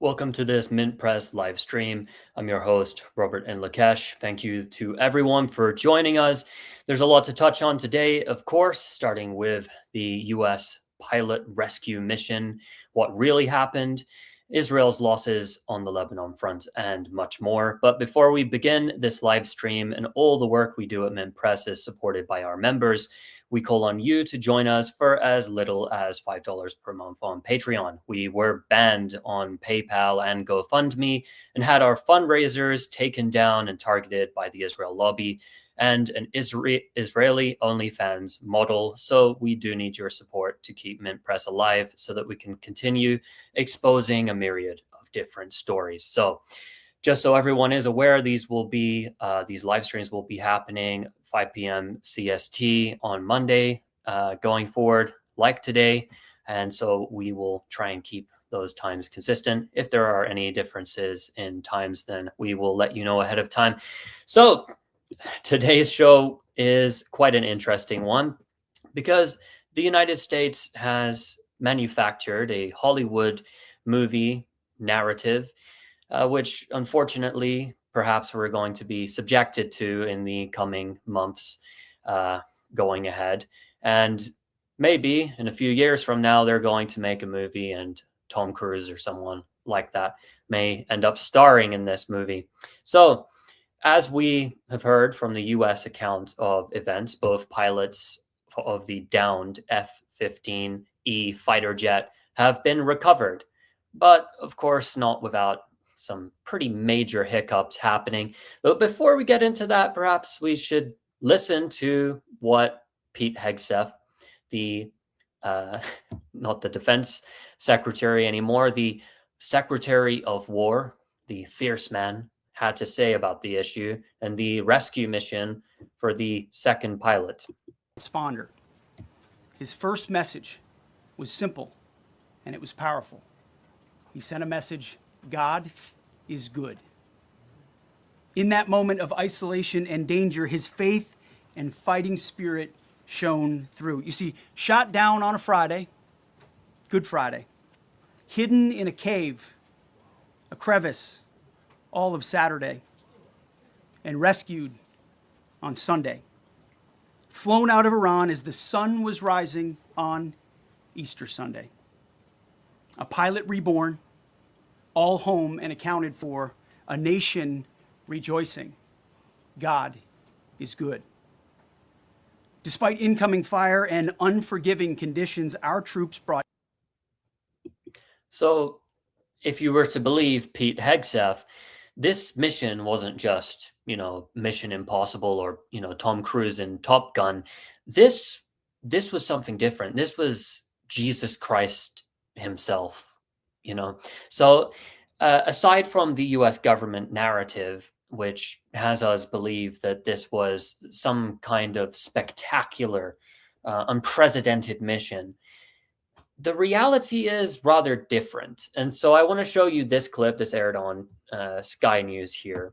Welcome to this Mint Press live stream. I'm your host, Robert and Lakesh. Thank you to everyone for joining us. There's a lot to touch on today, of course, starting with the U.S. pilot rescue mission, what really happened, Israel's losses on the Lebanon front, and much more. But before we begin this live stream, and all the work we do at Mint Press is supported by our members, we call on you to join us for as little as $5 per month on Patreon. We were banned on PayPal and GoFundMe and had our fundraisers taken down and targeted by the Israel lobby and an Israeli OnlyFans model. So we do need your support to keep Mint Press alive so that we can continue exposing a myriad of different stories. So just so everyone is aware, these live streams will be happening 5 p.m. CST on Monday going forward, like today. And so we will try and keep those times consistent. If there are any differences in times, then we will let you know ahead of time. So today's show is quite an interesting one because the United States has manufactured a Hollywood movie narrative, which unfortunately perhaps we're going to be subjected to in the coming months going ahead. And maybe in a few years from now, they're going to make a movie and Tom Cruise or someone like that may end up starring in this movie. So as we have heard from the U.S. account of events, both pilots of the downed F-15E fighter jet have been recovered, but of course not without some pretty major hiccups happening. But before we get into that, perhaps we should listen to what Pete Hegseth, the not the defense secretary anymore, the Secretary of War, the fierce man, had to say about the issue and the rescue mission for the second pilot. Responder. His first message was simple and it was powerful. He sent a message: God is good. In that moment of isolation and danger, his faith and fighting spirit shone through. You see, shot down on a Friday, Good Friday, hidden in a cave, a crevice, all of Saturday, and rescued on Sunday. Flown out of Iran as the sun was rising on Easter Sunday. A pilot reborn, all home and accounted for, a nation rejoicing. God is good. Despite incoming fire and unforgiving conditions, our troops brought... So if you were to believe Pete Hegseth, this mission wasn't just, Mission Impossible or, Tom Cruise in Top Gun. This was something different. This was Jesus Christ himself. So aside from the U.S. government narrative, which has us believe that this was some kind of spectacular, unprecedented mission, the reality is rather different. And so I want to show you this clip. This aired on Sky News here.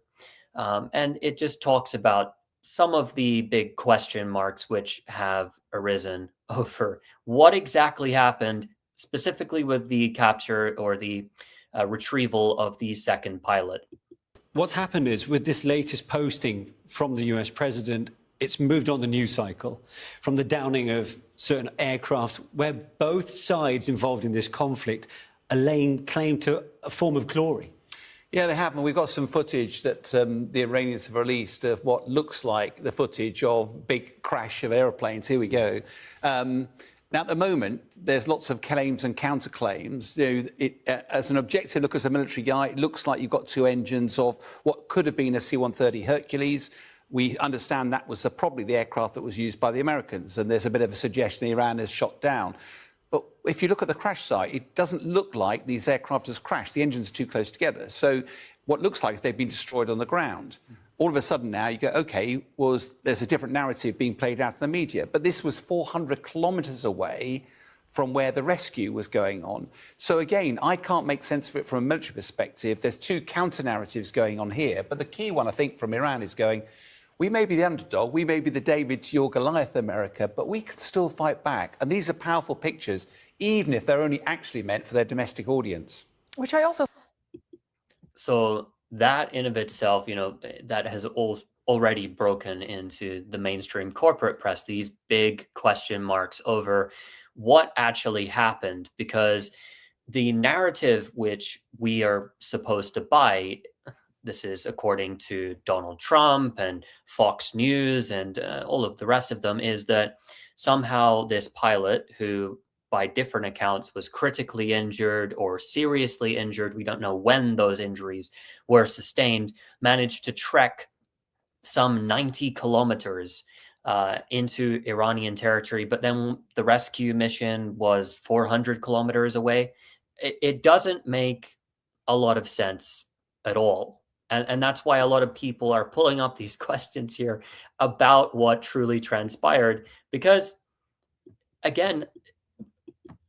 And it just talks about some of the big question marks which have arisen over what exactly happened, specifically with the capture or the retrieval of the second pilot. What's happened is, with this latest posting from the US president, it's moved on the news cycle from the downing of certain aircraft where both sides involved in this conflict are laying claim to a form of glory. Yeah, they have, and we've got some footage that the Iranians have released of what looks like the footage of big crash of aeroplanes. Here we go. Now, at the moment, there's lots of claims and counterclaims. As an objective look as a military guy, it looks like you've got two engines of what could have been a C-130 Hercules. We understand that was probably the aircraft that was used by the Americans, and there's a bit of a suggestion Iran has shot down. But if you look at the crash site, it doesn't look like these aircraft has crashed. The engines are too close together. So what looks like they've been destroyed on the ground. All of a sudden now you go, OK, there's a different narrative being played out in the media. But this was 400 kilometres away from where the rescue was going on. So again, I can't make sense of it from a military perspective. There's two counter-narratives going on here. But the key one, I think, from Iran is going, we may be the underdog, we may be the David to your Goliath, America, but we can still fight back. And these are powerful pictures, even if they're only actually meant for their domestic audience. Which I also... So that in of itself, that has already broken into the mainstream corporate press, these big question marks over what actually happened, because the narrative which we are supposed to buy, this is according to Donald Trump and Fox News and all of the rest of them, is that somehow this pilot, who by different accounts was critically injured or seriously injured, we don't know when those injuries were sustained, managed to trek some 90 kilometers into Iranian territory, but then the rescue mission was 400 kilometers away. It doesn't make a lot of sense at all. And that's why a lot of people are pulling up these questions here about what truly transpired, because, again,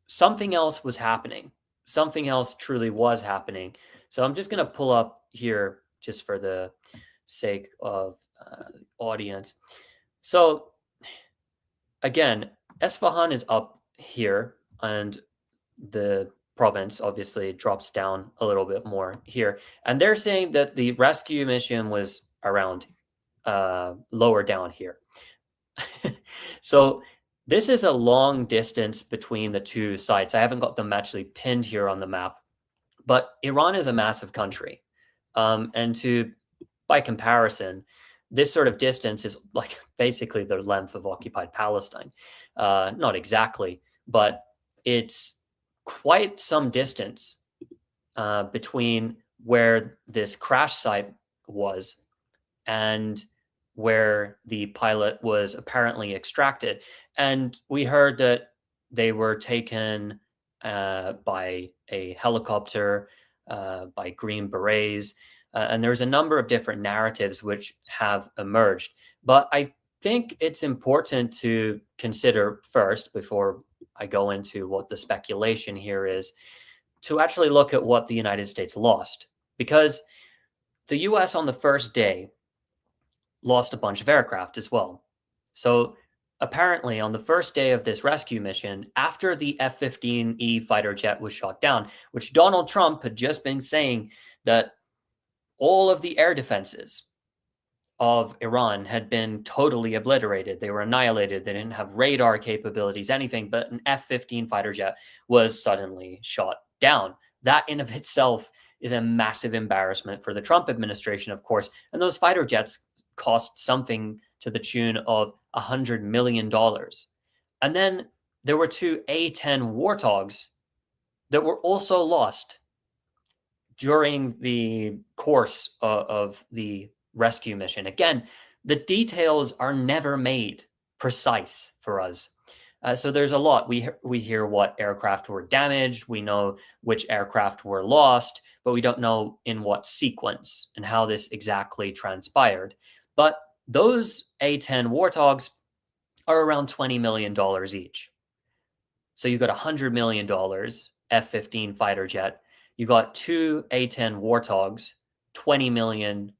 something else was happening. Something else truly was happening. So I'm just going to pull up here just for the sake of audience. So again, Esfahan is up here, and the province obviously drops down a little bit more here. And they're saying that the rescue mission was around lower down here. So this is a long distance between the two sites. I haven't got them actually pinned here on the map, but Iran is a massive country. And by comparison, this sort of distance is like basically the length of occupied Palestine. Not exactly, but it's quite some distance between where this crash site was and where the pilot was apparently extracted. And we heard that they were taken by a helicopter, by Green Berets, and there's a number of different narratives which have emerged. But I think it's important to consider first, before I go into what the speculation here is, to actually look at what the United States lost. Because the US on the first day lost a bunch of aircraft as well. So apparently on the first day of this rescue mission, after the F-15E fighter jet was shot down, which Donald Trump had just been saying that all of the air defenses of Iran had been totally obliterated. They were annihilated. They didn't have radar capabilities, anything, but an F-15 fighter jet was suddenly shot down. That in of itself is a massive embarrassment for the Trump administration, of course. And those fighter jets cost something to the tune of $100 million. And then there were two A-10 Warthogs that were also lost during the course of the rescue mission. Again, the details are never made precise for us. So there's a lot. We hear what aircraft were damaged. We know which aircraft were lost, but we don't know in what sequence and how this exactly transpired. But those A-10 Warthogs are around $20 million each. So you got $100 million F-15 fighter jet. You got two A-10 Warthogs, $20 million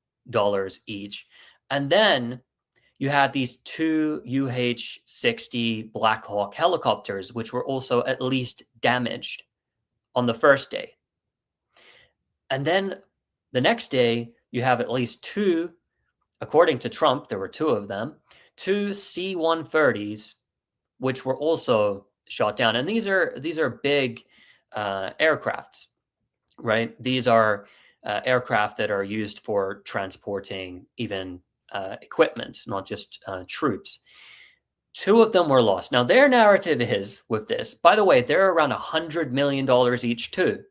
each. And then you had these two UH-60 Black Hawk helicopters, which were also at least damaged on the first day. And then the next day, you have at least two, according to Trump, there were two of them, two C-130s, which were also shot down. And these are big aircraft, right? These are aircraft that are used for transporting even equipment, not just troops. Two of them were lost. Now, their narrative is with this, by the way, they're around $100 million each too.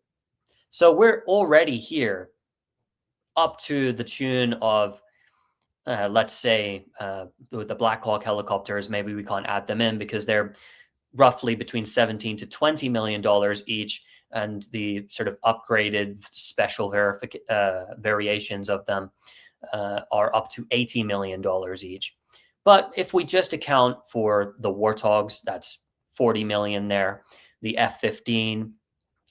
So we're already here up to the tune of, let's say, with the Black Hawk helicopters, maybe we can't add them in because they're roughly between $17 to $20 million each. And the sort of upgraded special variations of them are up to $80 million each. But if we just account for the Warthogs, that's 40 million there. The F-15,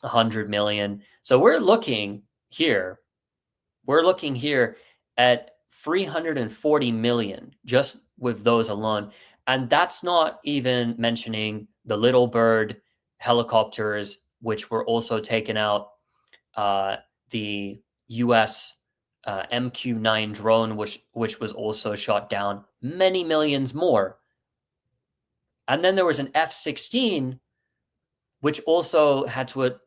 100 million. So we're looking here at 340 million just with those alone. And that's not even mentioning the Little Bird helicopters, which were also taken out, the US MQ-9 drone, which was also shot down, many millions more. And then there was an F-16, which also had to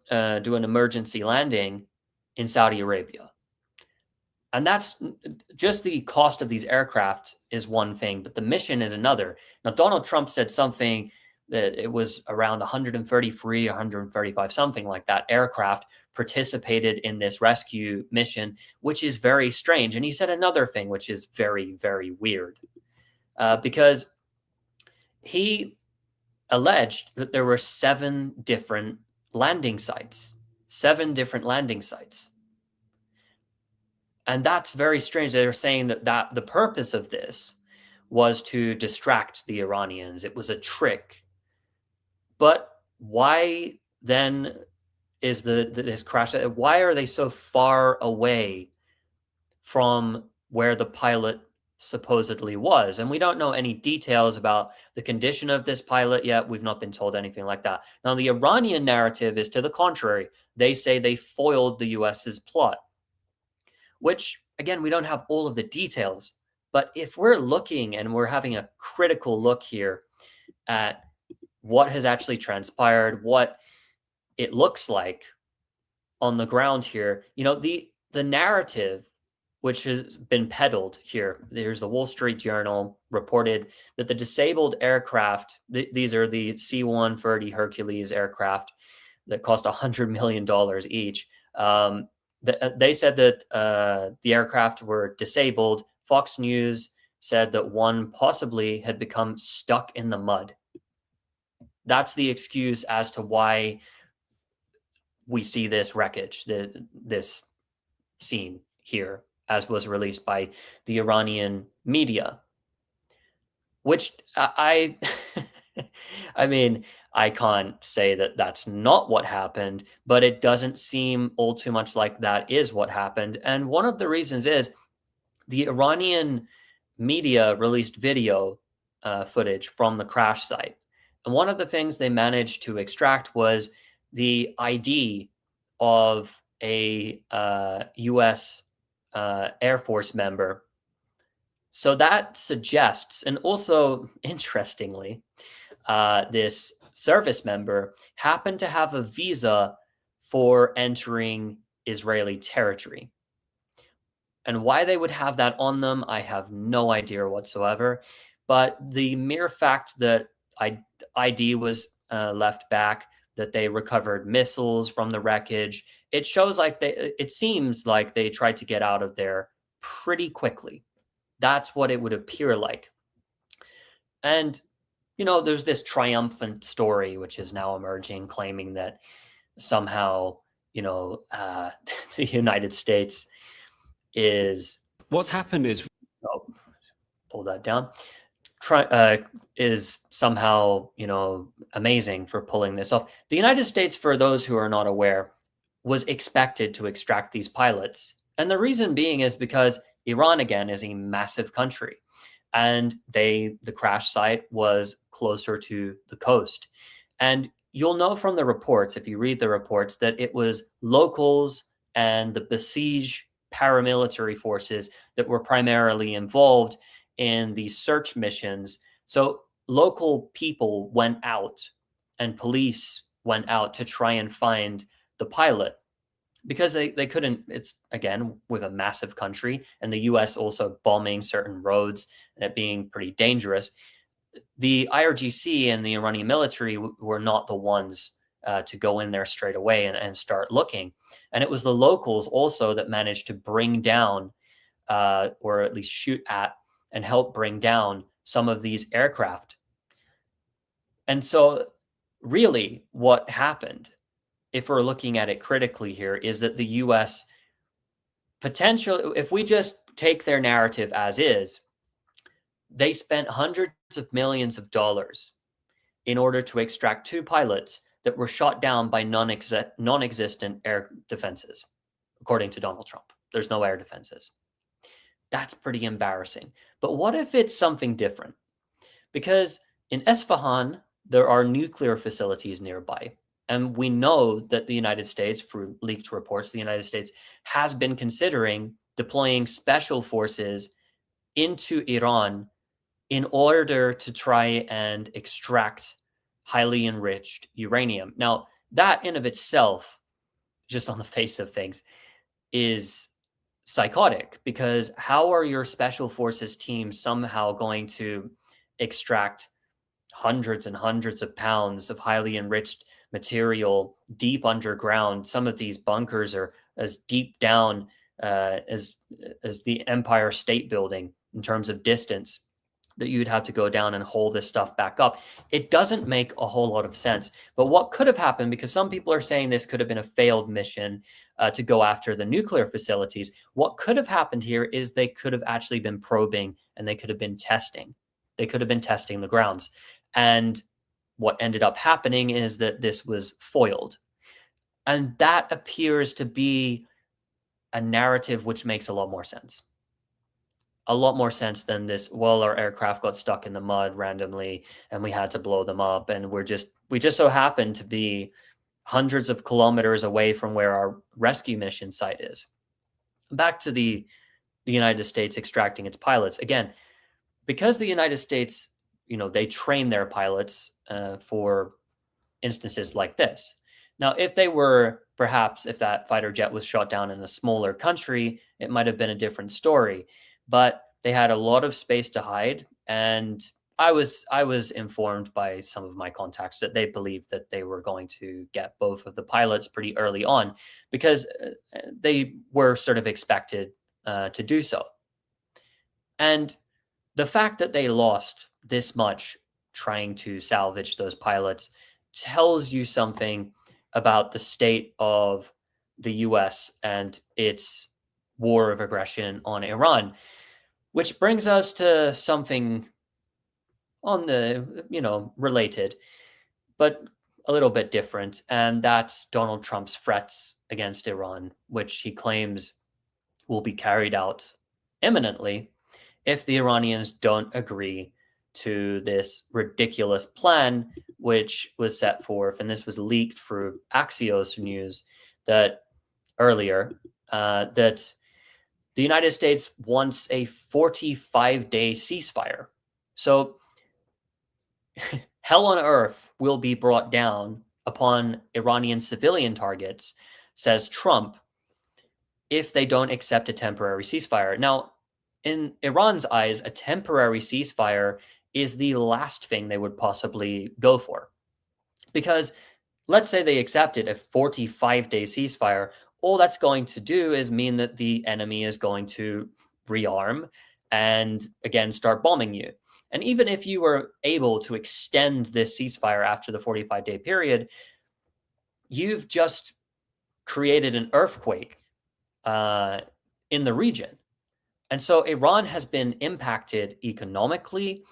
do an emergency landing in Saudi Arabia. And that's just the cost of these aircraft is one thing, but the mission is another. Now, Donald Trump said something that it was around 133, 135, something like that, aircraft participated in this rescue mission, which is very strange. And he said another thing, which is very, very weird, because he alleged that there were 7 different landing sites, 7 different landing sites. And that's very strange. They're saying that the purpose of this was to distract the Iranians. It was a trick. But why then is this crash? Why are they so far away from where the pilot supposedly was? And we don't know any details about the condition of this pilot yet. We've not been told anything like that. Now, the Iranian narrative is to the contrary. They say they foiled the US's plot, which, again, we don't have all of the details. But if we're looking and we're having a critical look here at what has actually transpired, what it looks like on the ground here, the narrative which has been peddled here. There's the Wall Street Journal reported that the disabled aircraft, these are the C-130 Hercules aircraft that cost $100 million each. They said that the aircraft were disabled. Fox News said that one possibly had become stuck in the mud. That's the excuse as to why we see this wreckage, this scene here, as was released by the Iranian media, which I mean, I can't say that that's not what happened, but it doesn't seem all too much like that is what happened. And one of the reasons is the Iranian media released video footage from the crash site. And one of the things they managed to extract was the ID of a U.S. Air Force member. So that suggests, and also interestingly, this service member happened to have a visa for entering Israeli territory. And why they would have that on them, I have no idea whatsoever. But the mere fact that ID was left back, that they recovered missiles from the wreckage, it seems like they tried to get out of there pretty quickly. That's what it would appear like. And, there's this triumphant story which is now emerging, claiming that somehow, the United States is... What's happened is... Oh, pull that down. Is somehow, amazing for pulling this off. The United States, for those who are not aware, was expected to extract these pilots. And the reason being is because Iran, again, is a massive country. And the crash site was closer to the coast. And you'll know from the reports, if you read the reports, that it was locals and the besieged paramilitary forces that were primarily involved in these search missions. So local people went out and police went out to try and find the pilot, because they couldn't. It's, again, with a massive country and the US also bombing certain roads and it being pretty dangerous. The IRGC and the Iranian military were not the ones to go in there straight away and start looking. And it was the locals also that managed to bring down or at least shoot at and help bring down some of these aircraft. And so really what happened, if we're looking at it critically here, is that the US if we just take their narrative as is, they spent hundreds of millions of dollars in order to extract 2 pilots that were shot down by non-existent air defenses, according to Donald Trump. There's no air defenses. That's pretty embarrassing. But what if it's something different? Because in Isfahan, there are nuclear facilities nearby. And we know that the United States, through leaked reports, the United States has been considering deploying special forces into Iran in order to try and extract highly enriched uranium. Now, that in of itself, just on the face of things, is psychotic, because how are your special forces teams somehow going to extract hundreds and hundreds of pounds of highly enriched material deep underground? Some of these bunkers are as deep down as the Empire State Building in terms of distance, that you'd have to go down and hold this stuff back up. It doesn't make a whole lot of sense. But what could have happened, because some people are saying this could have been a failed mission to go after the nuclear facilities, what could have happened here is they could have actually been probing, and they could have been testing. They could have been testing the grounds. And what ended up happening is that this was foiled. And that appears to be a narrative which makes a lot more sense. A lot more sense than this, well, our aircraft got stuck in the mud randomly and we had to blow them up, and we just so happened to be hundreds of kilometers away from where our rescue mission site is. Back to the United States extracting its pilots. Again, because the United States, they train their pilots for instances like this. Now, if that fighter jet was shot down in a smaller country, it might have been a different story. But they had a lot of space to hide, and I was informed by some of my contacts that they believed that they were going to get both of the pilots pretty early on, because they were sort of expected to do so. And the fact that they lost this much trying to salvage those pilots tells you something about the state of the US and its war of aggression on Iran, which brings us to something on the, related, but a little bit different. And that's Donald Trump's threats against Iran, which he claims will be carried out imminently if the Iranians don't agree to this ridiculous plan, which was set forth. And this was leaked through Axios News that the United States wants a 45-day ceasefire. So hell on earth will be brought down upon Iranian civilian targets, says Trump, if they don't accept a temporary ceasefire. Now, in Iran's eyes, a temporary ceasefire is the last thing they would possibly go for. Because let's say they accepted a 45-day ceasefire, all that's going to do is mean that the enemy is going to rearm and again start bombing you. And even if you were able to extend this ceasefire after the 45-day period, you've just created an earthquake in the region. And so Iran has been impacted economically.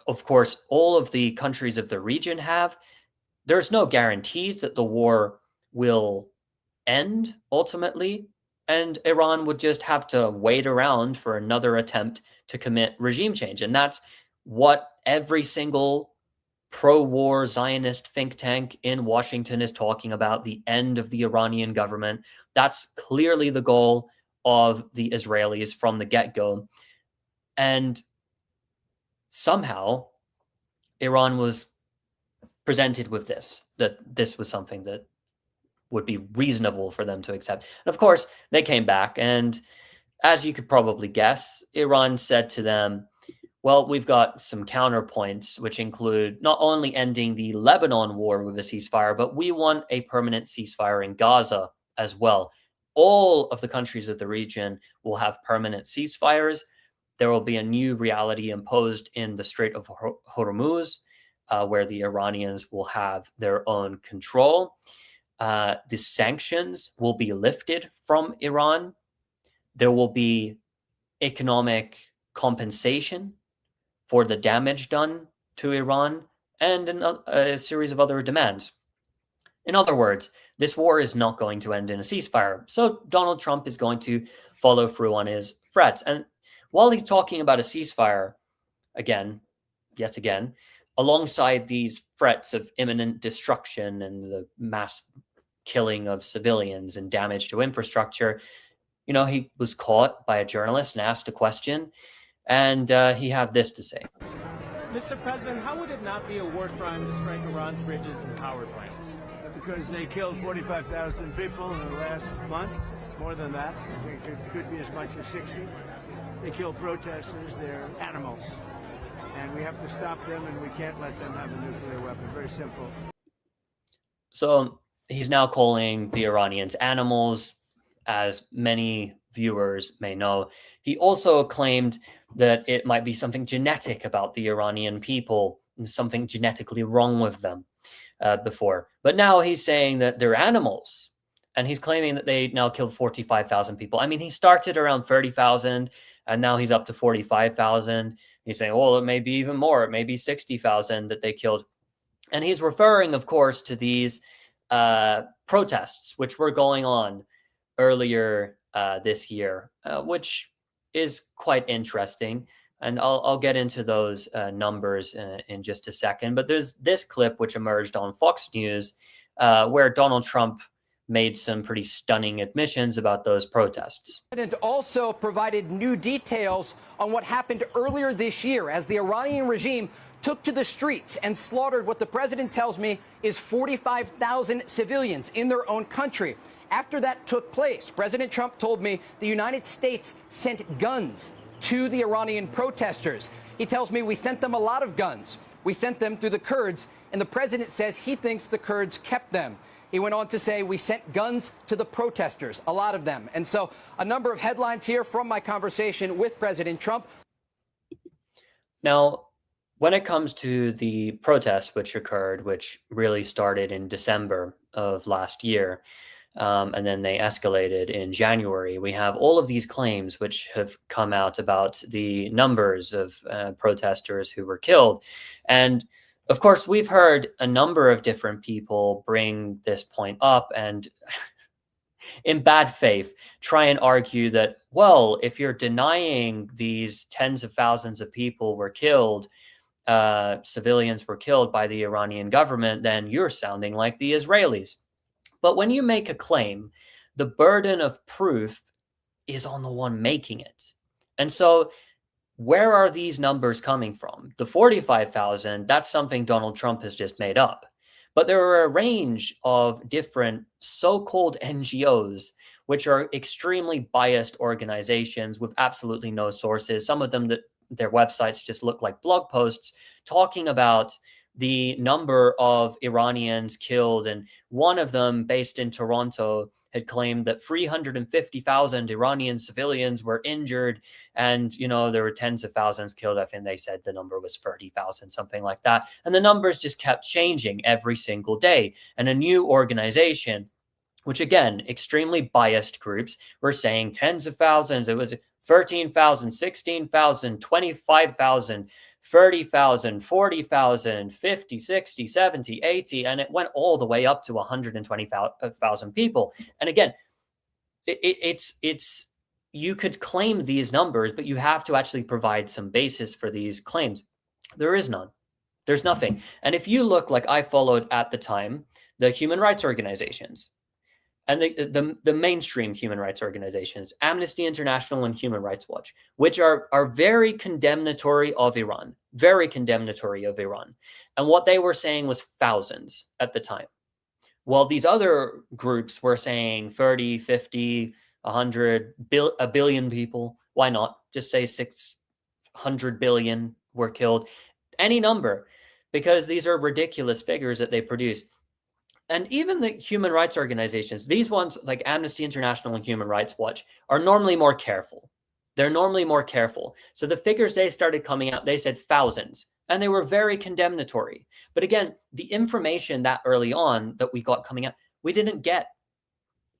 Of course, all of the countries of the region have. There's no guarantees that the war will end ultimately, and Iran would just have to wait around for another attempt to commit regime change. And that's what every single pro-war Zionist think tank in Washington is talking about, the end of the Iranian government. That's clearly the goal of the Israelis from the get-go. And somehow Iran was presented with that this was something that would be reasonable for them to accept. And of course, they came back, and as you could probably guess, Iran said to them, well, we've got some counterpoints, which include not only ending the Lebanon war with a ceasefire, but we want a permanent ceasefire in Gaza as well. All of the countries of the region will have permanent ceasefires. There will be a new reality imposed in the Strait of Hormuz, where the Iranians will have their own control. The sanctions will be lifted from Iran. There will be economic compensation for the damage done to Iran, and a series of other demands. In other words, this war is not going to end in a ceasefire. So Donald Trump is going to follow through on his threats. And while he's talking about a ceasefire, yet again, alongside these threats of imminent destruction and the mass killing of civilians and damage to infrastructure, he was caught by a journalist and asked a question, and he had this to say. Mr. President, how would it not be a war crime to strike Iran's bridges and power plants? Because they killed 45,000 people in the last month, more than that. I think it could be as much as 60. They kill protesters, they're animals. And we have to stop them, and we can't let them have a nuclear weapon. Very simple. So he's now calling the Iranians animals, as many viewers may know. He also claimed that it might be something genetic about the Iranian people, something genetically wrong with them before. But now he's saying that they're animals, and he's claiming that they now killed 45,000 people. I mean, he started around 30,000, and now he's up to 45,000. He's saying, well, it may be even more. It may be 60,000 that they killed. And he's referring, of course, to these protests, which were going on earlier this year, which is quite interesting. And I'll get into those numbers in just a second. But there's this clip which emerged on Fox News where Donald Trump made some pretty stunning admissions about those protests. The president also provided new details on what happened earlier this year as the Iranian regime took to the streets and slaughtered what the president tells me is 45,000 civilians in their own country. After that took place, President Trump told me the United States sent guns to the Iranian protesters. He tells me we sent them a lot of guns. We sent them through the Kurds, and the president says he thinks the Kurds kept them. He went on to say we sent guns to the protesters, a lot of them. And so a number of headlines here from my conversation with President Trump. Now, when it comes to the protests which occurred, which really started in December of last year, and then they escalated in January, we have all of these claims which have come out about the numbers of protesters who were killed. And of course, we've heard a number of different people bring this point up and in bad faith try and argue that, well, if you're denying these tens of thousands of people were killed, civilians were killed by the Iranian government, then you're sounding like the Israelis. But when you make a claim, the burden of proof is on the one making it. And so where are these numbers coming from? The 45,000, that's something Donald Trump has just made up. But there are a range of different so-called NGOs, which are extremely biased organizations with absolutely no sources. Some of them, that their websites just look like blog posts talking about the number of Iranians killed. And one of them, based in Toronto, had claimed that 350,000 Iranian civilians were injured. And, there were tens of thousands killed. I think they said the number was 30,000, something like that. And the numbers just kept changing every single day. And a new organization, which again, extremely biased groups, were saying tens of thousands. It was 13,000, 16,000, 25,000, 30,000, 40,000, 50, 60, 70, 80, and it went all the way up to 120,000 people. And again, it's you could claim these numbers, but you have to actually provide some basis for these claims. There is none. There's nothing. And if you look, like I followed at the time, the human rights organizations, and the mainstream human rights organizations, Amnesty International and Human Rights Watch, which are very condemnatory of Iran, very condemnatory of Iran. And what they were saying was thousands at the time. Well, these other groups were saying 30, 50, 100, a billion people. Why not? Just say 600 billion were killed. Any number, because these are ridiculous figures that they produce. And even the human rights organizations, these ones like Amnesty International and Human Rights Watch, are normally more careful. They're normally more careful. So the figures they started coming out, they said thousands, and they were very condemnatory. But again, the information that early on that we got coming out, we didn't get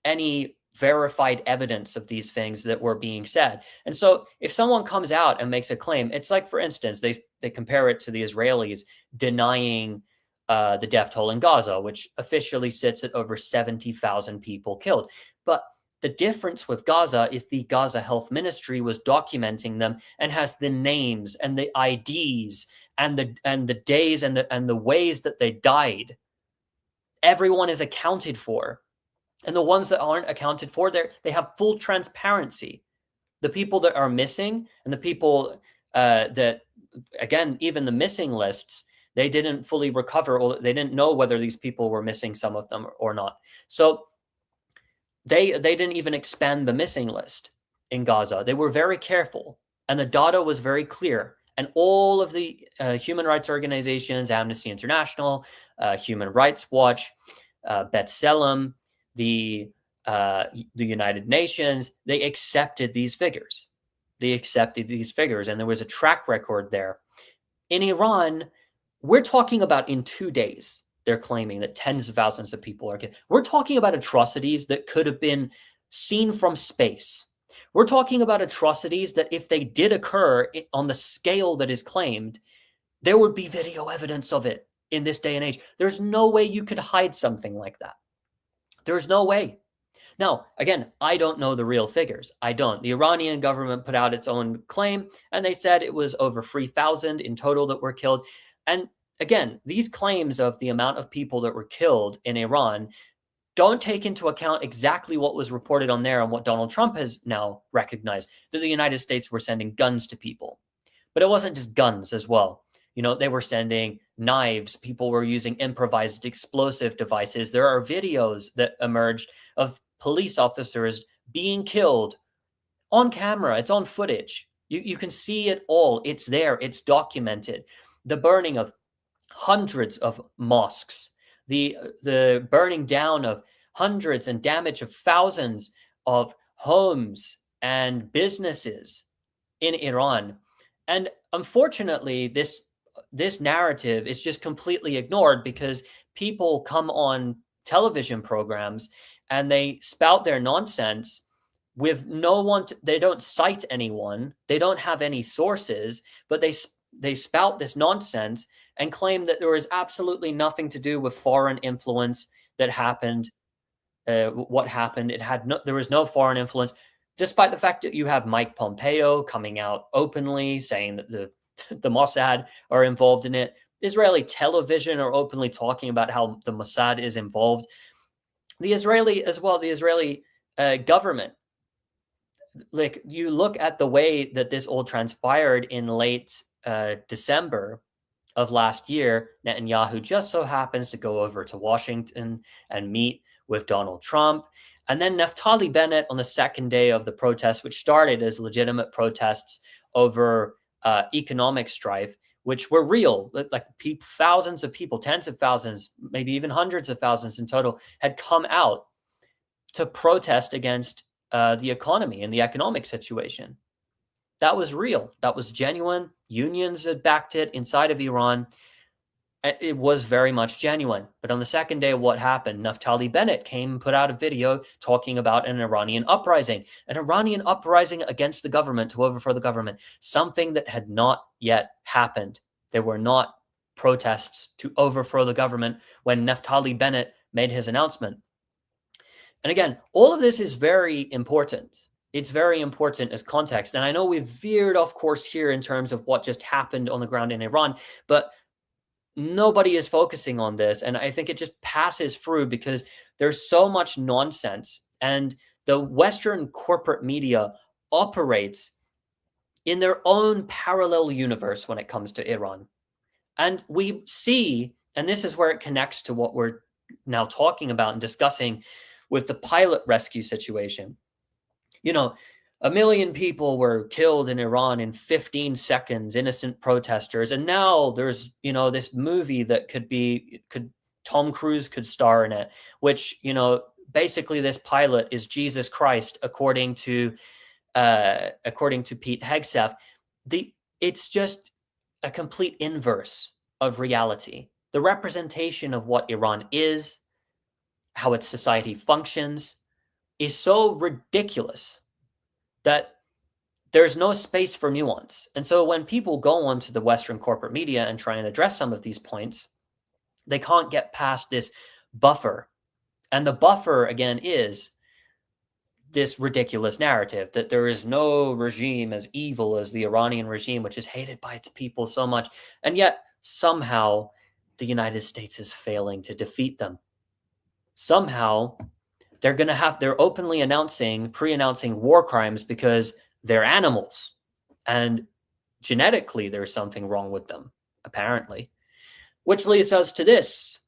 any verified evidence of these things that were being said. And so if someone comes out and makes a claim, it's like, for instance, they compare it to the Israelis denying the death toll in Gaza, which officially sits at over 70,000 people killed. But the difference with Gaza is the Gaza Health Ministry was documenting them and has the names and the IDs and the days and the ways that they died, everyone is accounted for. And the ones that aren't accounted for, they have full transparency. The people that are missing and the people that, again, even the missing lists, they didn't fully recover, or they didn't know whether these people were missing, some of them or not. So they didn't even expand the missing list in Gaza. They were very careful, and the data was very clear. And all of the human rights organizations, Amnesty International, Human Rights Watch, B'Tselem, the United Nations, they accepted these figures. And there was a track record there. In Iran, we're talking about in 2 days, they're claiming that tens of thousands of people are killed. We're talking about atrocities that could have been seen from space. We're talking about atrocities that, if they did occur on the scale that is claimed, there would be video evidence of it in this day and age. There's no way you could hide something like that. There's no way. Now, again, I don't know the real figures. I don't. The Iranian government put out its own claim, and they said it was over 3,000 in total that were killed. And again, these claims of the amount of people that were killed in Iran don't take into account exactly what was reported on there and what Donald Trump has now recognized, that the United States were sending guns to people. But it wasn't just guns as well. You know, they were sending knives. People were using improvised explosive devices. There are videos that emerged of police officers being killed on camera. It's on footage. You can see it all. It's there. It's documented. The burning of hundreds of mosques, the burning down of hundreds and damage of thousands of homes and businesses in Iran. And unfortunately, this narrative is just completely ignored, because people come on television programs and they spout their nonsense with no one. They don't cite anyone. They don't have any sources, but they spout this nonsense and claim that there was absolutely nothing to do with foreign influence that happened. What happened? There was no foreign influence, despite the fact that you have Mike Pompeo coming out openly saying that the Mossad are involved in it. Israeli television are openly talking about how the Mossad is involved. The Israeli government, like, you look at the way that this all transpired in late December of last year. Netanyahu just so happens to go over to Washington and meet with Donald Trump. And then Naftali Bennett, on the second day of the protests, which started as legitimate protests over economic strife, which were real, like thousands of people, tens of thousands, maybe even hundreds of thousands in total, had come out to protest against the economy and the economic situation. That was real. That was genuine. Unions had backed it inside of Iran. It was very much genuine. But on the second day of what happened, Naftali Bennett came and put out a video talking about an Iranian uprising against the government, to overthrow the government, something that had not yet happened. There were not protests to overthrow the government when Naftali Bennett made his announcement. And again, all of this is very important. It's very important as context. And I know we've veered off course here in terms of what just happened on the ground in Iran, but nobody is focusing on this. And I think it just passes through because there's so much nonsense. And the Western corporate media operates in their own parallel universe when it comes to Iran. And we see, and this is where it connects to what we're now talking about and discussing with the pilot rescue situation. You know, 1 million people were killed in Iran in 15 seconds, innocent protesters. And now there's, this movie that Tom Cruise could star in it, which, basically this pilot is Jesus Christ, according to Pete Hegseth. It's just a complete inverse of reality. The representation of what Iran is, how its society functions, is so ridiculous that there's no space for nuance. And so when people go onto the Western corporate media and try and address some of these points, they can't get past this buffer. And the buffer, again, is this ridiculous narrative that there is no regime as evil as the Iranian regime, which is hated by its people so much. And yet somehow the United States is failing to defeat them. Somehow they're openly pre-announcing war crimes because they're animals. And genetically, there's something wrong with them, apparently. Which leads us to this.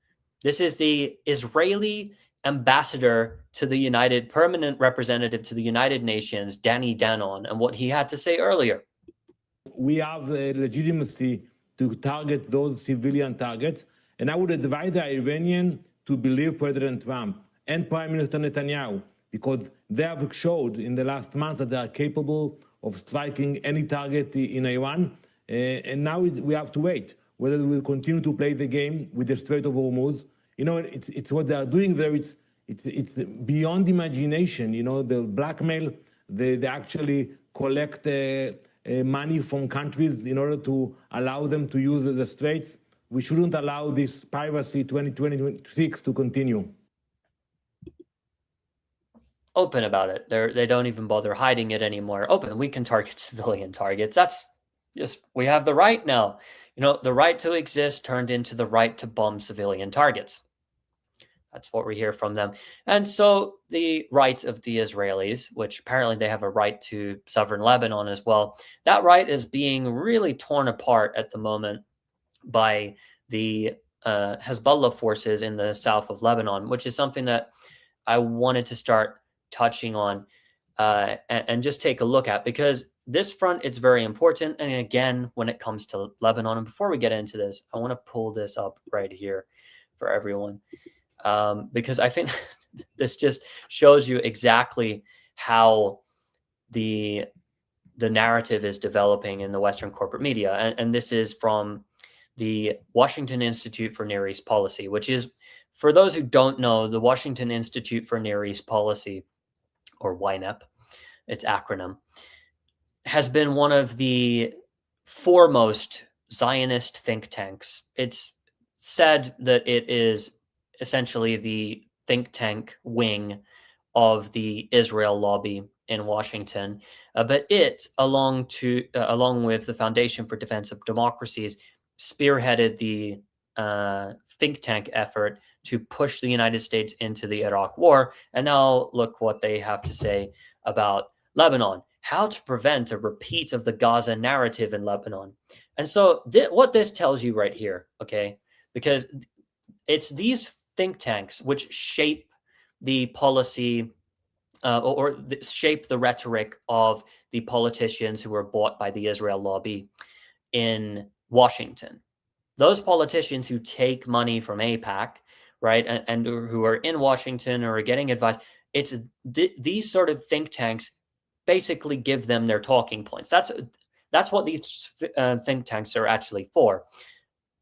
This is the Israeli ambassador to the permanent representative to the United Nations, Danny Danon, and what he had to say earlier. We have the legitimacy to target those civilian targets, and I would advise the Iranian to believe President Trump and Prime Minister Netanyahu, because they have showed in the last month that they are capable of striking any target in Iran, and now we have to wait whether we will continue to play the game with the Strait of Hormuz. You know, it's what they are doing there. It's beyond imagination. You know, the blackmail. They actually collect money from countries in order to allow them to use the straits. We shouldn't allow this piracy 2026 to continue. Open about it. They don't even bother hiding it anymore. Open. We can target civilian targets. That's just, we have the right now. You know, the right to exist turned into the right to bomb civilian targets. That's what we hear from them. And so the right of the Israelis, which apparently they have a right to sovereign Lebanon as well, that right is being really torn apart at the moment by the Hezbollah forces in the south of Lebanon, which is something that I wanted to start touching on and just take a look at, because this front, it's very important. And again, when it comes to Lebanon, and before we get into this, I want to pull this up right here for everyone, because I think this just shows you exactly how the narrative is developing in the Western corporate media. And this is from the Washington Institute for Near East Policy, which is, for those who don't know, the Washington Institute for Near East Policy, or YNEP, its acronym, has been one of the foremost Zionist think tanks. It's said that it is essentially the think tank wing of the Israel lobby in Washington, but it, along with the Foundation for Defense of Democracies, spearheaded the think tank effort to push the United States into the Iraq war. And now look what they have to say about Lebanon, how to prevent a repeat of the Gaza narrative in Lebanon. And so what this tells you right here, okay, because it's these think tanks which shape the policy or shape the rhetoric of the politicians who were bought by the Israel lobby in Washington. Those politicians who take money from AIPAC, right, and who are in Washington or are getting advice, it's these sort of think tanks basically give them their talking points. That's what these think tanks are actually for.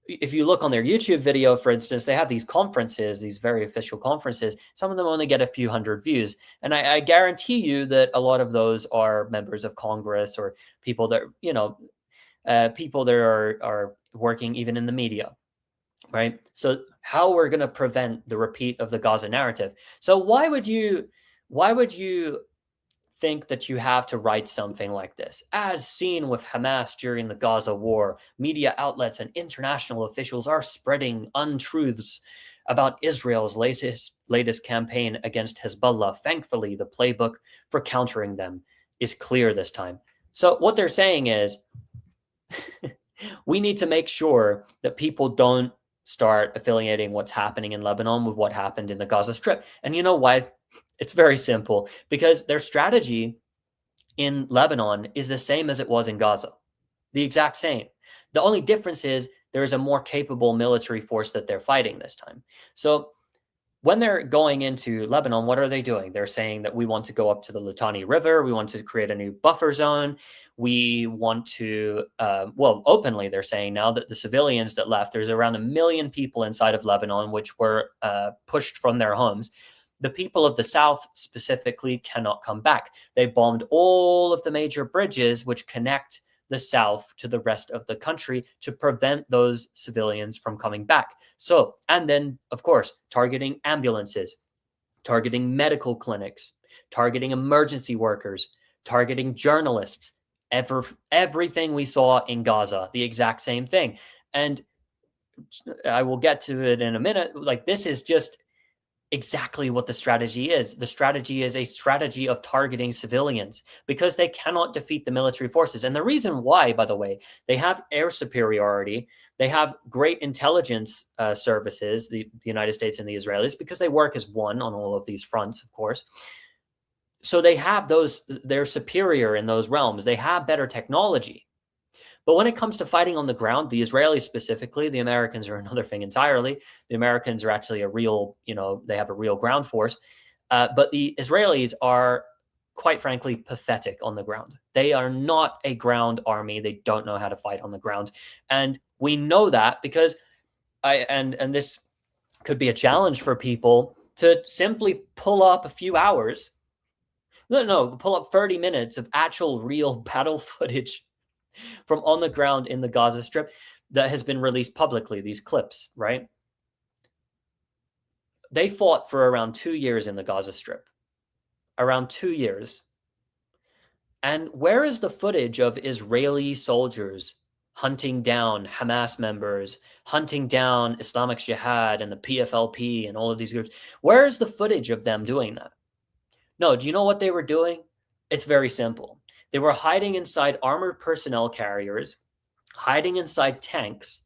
If you look on their YouTube video, for instance, they have these conferences, these very official conferences. Some of them only get a few hundred views. And I guarantee you that a lot of those are members of Congress or people that, people that are working even in the media, right? So how we're going to prevent the repeat of the Gaza narrative. So why would you think that you have to write something like this? As seen with Hamas during the Gaza war, media outlets and international officials are spreading untruths about Israel's latest campaign against Hezbollah. Thankfully, the playbook for countering them is clear this time. So what they're saying is, we need to make sure that people don't start affiliating what's happening in Lebanon with what happened in the Gaza Strip. And you know why? It's very simple, because their strategy in Lebanon is the same as it was in Gaza, the exact same. The only difference is there is a more capable military force that they're fighting this time. So when they're going into Lebanon, what are they doing? They're saying that we want to go up to the Litani River. We want to create a new buffer zone. We want to, openly they're saying now that the civilians that left, there's around 1 million people inside of Lebanon, which were pushed from their homes. The people of the south specifically cannot come back. They bombed all of the major bridges which connect the south to the rest of the country to prevent those civilians from coming back. So, and then, of course, targeting ambulances, targeting medical clinics, targeting emergency workers, targeting journalists, everything we saw in Gaza, the exact same thing. And I will get to it in a minute. Like, this is just exactly what the strategy is. The strategy is a strategy of targeting civilians because they cannot defeat the military forces. And the reason why, by the way, they have air superiority, they have great intelligence services, the United States and the Israelis, because they work as one on all of these fronts, of course. So they have they're superior in those realms. They have better technology. But when it comes to fighting on the ground, the Israelis specifically, the Americans are another thing entirely. The Americans are actually a real, they have a real ground force. But the Israelis are, quite frankly, pathetic on the ground. They are not a ground army. They don't know how to fight on the ground. And we know that because and this could be a challenge for people to simply pull up a few hours. Pull up 30 minutes of actual real battle footage from on the ground in the Gaza Strip that has been released publicly, these clips, right? They fought for around 2 years in the Gaza Strip. Around 2 years. And where is the footage of Israeli soldiers hunting down Hamas members, hunting down Islamic Jihad and the PFLP and all of these groups? Where is the footage of them doing that? No, do you know what they were doing? It's very simple. They were hiding inside armored personnel carriers, hiding inside tanks,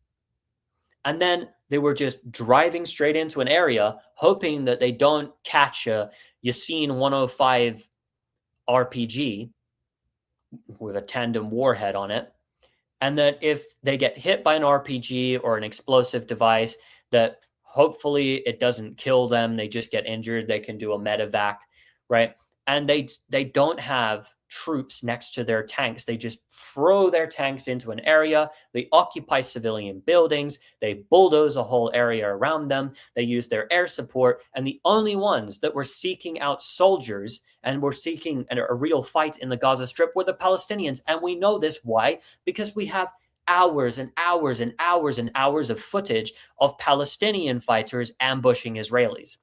and then they were just driving straight into an area, hoping that they don't catch a Yasin 105 RPG with a tandem warhead on it, and that if they get hit by an RPG or an explosive device, that hopefully it doesn't kill them, they just get injured, they can do a medevac, right? And they don't have troops next to their tanks. They just throw their tanks into an area. They occupy civilian buildings. They bulldoze a whole area around them. They use their air support. And the only ones that were seeking out soldiers and were seeking a real fight in the Gaza Strip were the Palestinians. And we know this. Why? Because we have hours and hours and hours and hours of footage of Palestinian fighters ambushing Israelis.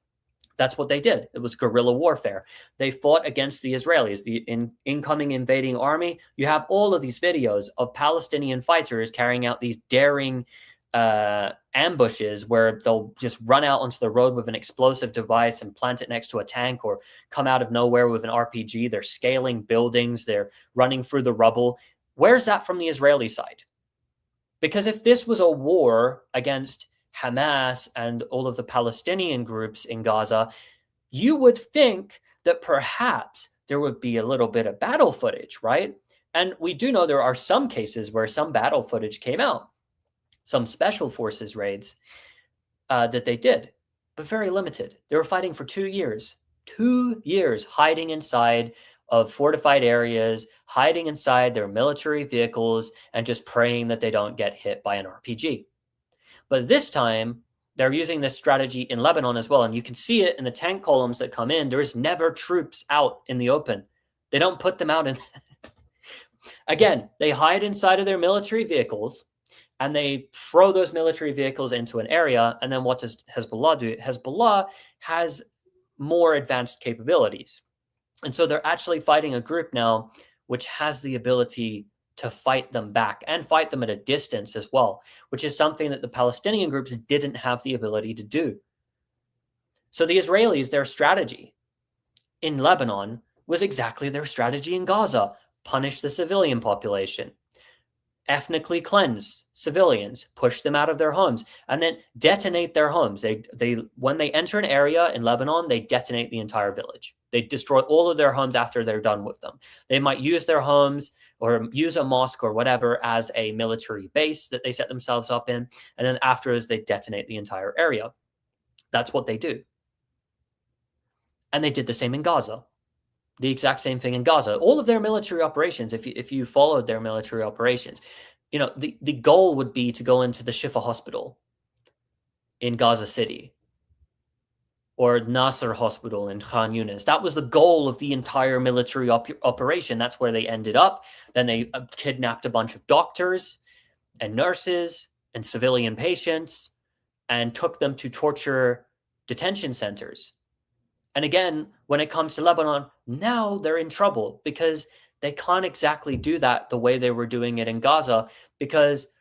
That's what they did. It was guerrilla warfare. They fought against the Israelis, the incoming invading army. You have all of these videos of Palestinian fighters carrying out these daring ambushes where they'll just run out onto the road with an explosive device and plant it next to a tank, or come out of nowhere with an RPG. They're scaling buildings. They're running through the rubble. Where's that from the Israeli side? Because if this was a war against Hamas and all of the Palestinian groups in Gaza, you would think that perhaps there would be a little bit of battle footage, right? And we do know there are some cases where some battle footage came out, some special forces raids that they did, but very limited. They were fighting for 2 years, 2 years, hiding inside of fortified areas, hiding inside their military vehicles, and just praying that they don't get hit by an RPG. But this time, they're using this strategy in Lebanon as well. And you can see it in the tank columns that come in. There's never troops out in the open. They don't put them out in. Again, they hide inside of their military vehicles and they throw those military vehicles into an area. And then what does Hezbollah do? Hezbollah has more advanced capabilities. And so they're actually fighting a group now which has the ability to fight them back and fight them at a distance as well, which is something that the Palestinian groups didn't have the ability to do. So the Israelis, their strategy in Lebanon was exactly their strategy in Gaza: punish the civilian population, ethnically cleanse civilians, push them out of their homes, and then detonate their homes. They when they enter an area in Lebanon, they detonate the entire village. They destroy all of their homes after they're done with them. They might use their homes or use a mosque or whatever as a military base that they set themselves up in. And then afterwards, they detonate the entire area. That's what they do. And they did the same in Gaza. The exact same thing in Gaza. All of their military operations, if you followed their military operations, you know, the goal would be to go into the Shifa hospital in Gaza City or Nasser hospital in Khan Yunis. That was the goal of the entire military operation. That's where they ended up. Then they kidnapped a bunch of doctors and nurses and civilian patients and took them to torture detention centers. And again, when it comes to Lebanon, now they're in trouble because they can't exactly do that the way they were doing it in Gaza, because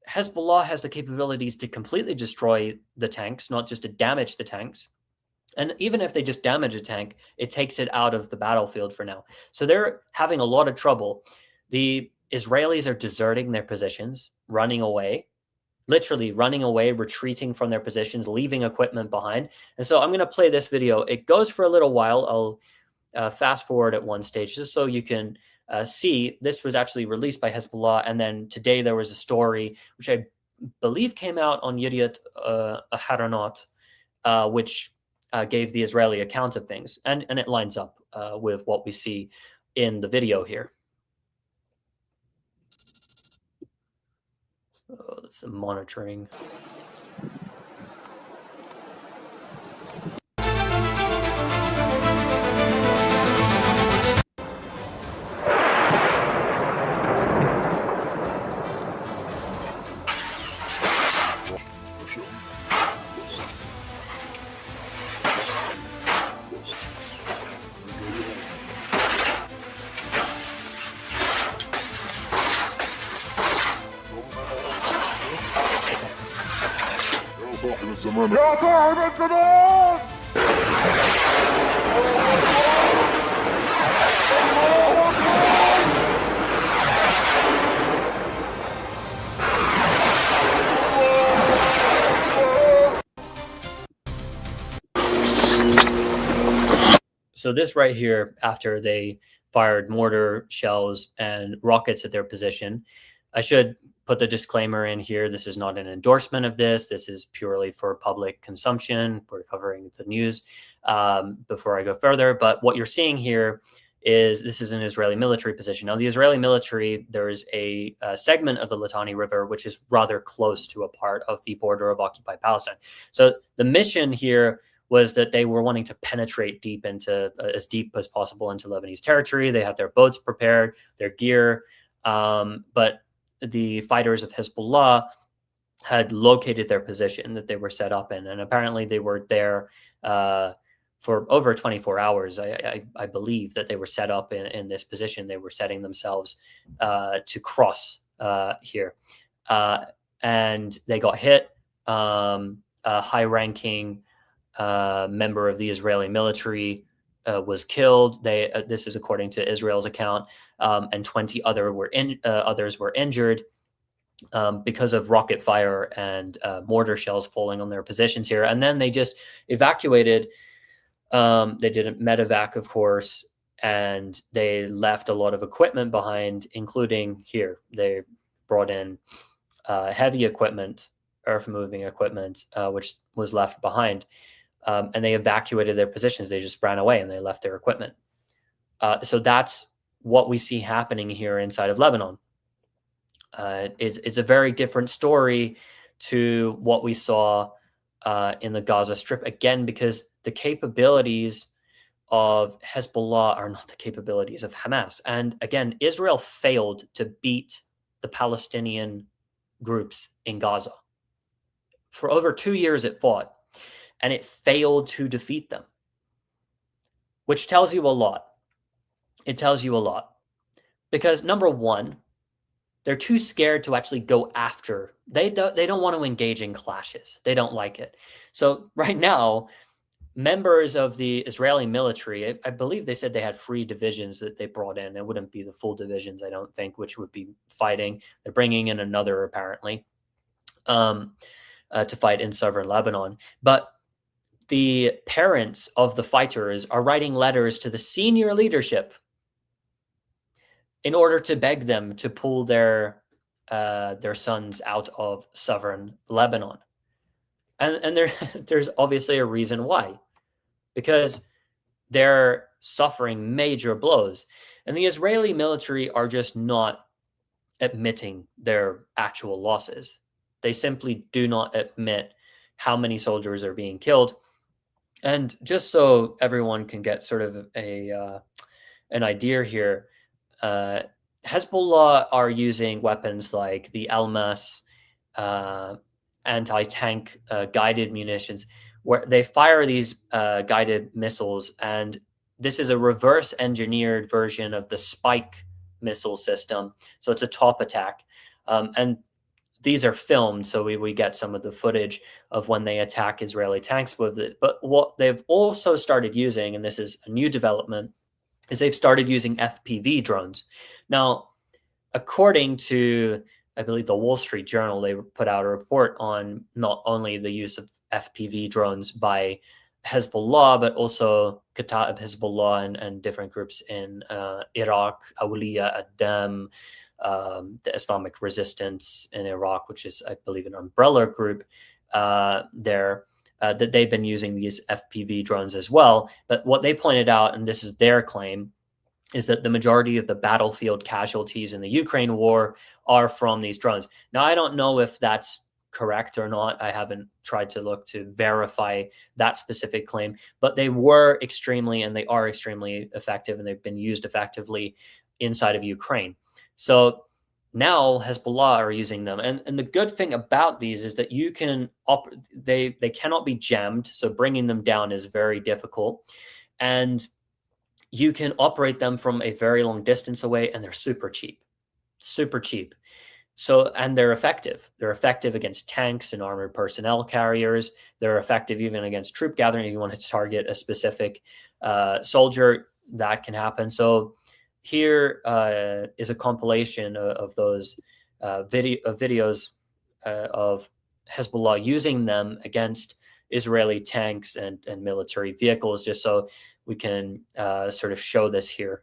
Hezbollah has the capabilities to completely destroy the tanks, not just to damage the tanks. And even if they just damage a tank, it takes it out of the battlefield for now. So they're having a lot of trouble. The Israelis are deserting their positions, running away, literally running away, retreating from their positions, leaving equipment behind. And so I'm going to play this video. It goes for a little while. I'll fast forward at one stage just so you can see. This was actually released by Hezbollah. And then today there was a story, which I believe came out on Yediot Aharonot, which gave the Israeli account of things. And it lines up with what we see in the video here. So that's the monitoring. يا صاحب الزمان So this right here, after they fired mortar shells and rockets at their position, I should put the disclaimer in here. This is not an endorsement of this. This is purely for public consumption. We're covering the news before I go further. But what you're seeing here is this is an Israeli military position. Now, the Israeli military, there is a segment of the Litani River, which is rather close to a part of the border of occupied Palestine. So the mission here was that they were wanting to penetrate deep into as deep as possible into Lebanese territory. They had their boats prepared, their gear, but the fighters of Hezbollah had located their position that they were set up in, and apparently they were there for over 24 hours. I believe that they were set up in this position. They were setting themselves to cross here, and they got hit. A high-ranking member of the Israeli military was killed. This is according to Israel's account, and 20 others were injured because of rocket fire and mortar shells falling on their positions here. And then they just evacuated. They did a medevac, of course, and they left a lot of equipment behind, including here. They brought in heavy equipment, earth-moving equipment, which was left behind. And they evacuated their positions. They just ran away and they left their equipment. So that's what we see happening here inside of Lebanon. It's a very different story to what we saw in the Gaza Strip, again, because the capabilities of Hezbollah are not the capabilities of Hamas. And again, Israel failed to beat the Palestinian groups in Gaza. For over 2 years it fought, and it failed to defeat them, which tells you a lot. It tells you a lot. Because number one, they're too scared to actually go after. They don't want to engage in clashes. They don't like it. So right now, members of the Israeli military, I believe they said they had 3 divisions that they brought in. It wouldn't be the full divisions, I don't think, which would be fighting. They're bringing in another, apparently, to fight in southern Lebanon. But the parents of the fighters are writing letters to the senior leadership in order to beg them to pull their sons out of southern Lebanon. And there's obviously a reason why, because they're suffering major blows. And the Israeli military are just not admitting their actual losses. They simply do not admit how many soldiers are being killed. And just so everyone can get sort of an idea here, Hezbollah are using weapons like the Almas, anti-tank guided munitions, where they fire these guided missiles, and this is a reverse engineered version of the Spike missile system. So it's a top attack. And these are filmed, so we get some of the footage of when they attack Israeli tanks with it. But what they've also started using, and this is a new development, is they've started using FPV drones. Now, according to, I believe, the Wall Street Journal, they put out a report on not only the use of FPV drones by Hezbollah, but also Kataib Hezbollah and different groups in Iraq, Awliya ad-Dam, the Islamic Resistance in Iraq, which is, I believe, an umbrella group there, that they've been using these FPV drones as well. But what they pointed out, and this is their claim, is that the majority of the battlefield casualties in the Ukraine war are from these drones. Now, I don't know if that's correct or not. I haven't tried to look to verify that specific claim, but they were extremely, and they are extremely effective, and they've been used effectively inside of Ukraine. So now Hezbollah are using them. And the good thing about these is that you can, they cannot be jammed. So bringing them down is very difficult. And you can operate them from a very long distance away, and they're super cheap. So, and they're effective. They're effective against tanks and armored personnel carriers. They're effective even against troop gathering. If you want to target a specific soldier, that can happen. So here is a compilation of those videos of Hezbollah using them against Israeli tanks and military vehicles, just so we can sort of show this here.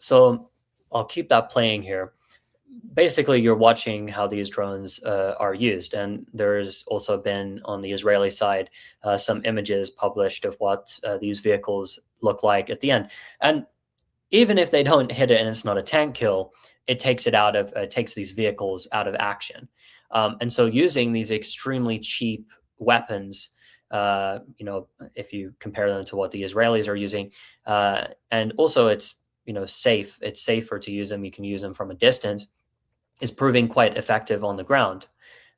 So I'll keep that playing here. Basically, you're watching how these drones are used. And there's also been, on the Israeli side, some images published of what these vehicles look like at the end. And even if they don't hit it and it's not a tank kill, it takes these vehicles out of action. And so using these extremely cheap weapons, if you compare them to what the Israelis are using, and also it's safer to use them. You can use them from a distance, is proving quite effective on the ground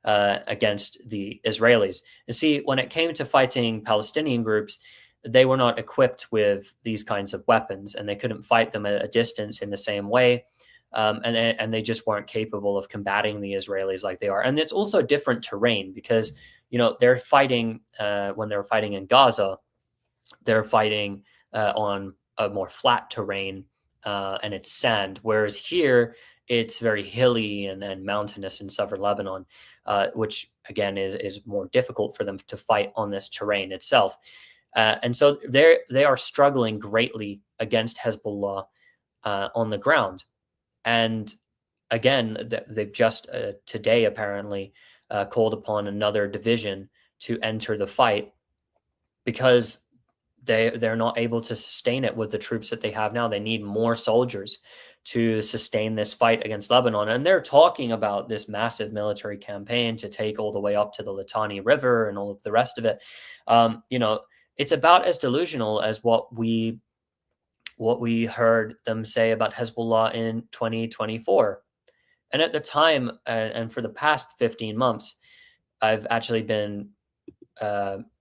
against the Israelis. And see, when it came to fighting Palestinian groups, they were not equipped with these kinds of weapons, and they couldn't fight them at a distance in the same way. And they just weren't capable of combating the Israelis like they are. And it's also different terrain because, they're fighting, when they're fighting in Gaza, they're fighting on a more flat terrain, and it's sand. Whereas here, it's very hilly and mountainous in southern Lebanon, which again is more difficult for them to fight on this terrain itself. And so they are struggling greatly against Hezbollah on the ground. And again, they've just today apparently called upon another division to enter the fight because they're not able to sustain it with the troops that they have now. They need more soldiers to sustain this fight against Lebanon. And they're talking about this massive military campaign to take all the way up to the Litani River and all of the rest of it. It's about as delusional as what we heard them say about Hezbollah in 2024. And at the time, and for the past 15 months, I've actually been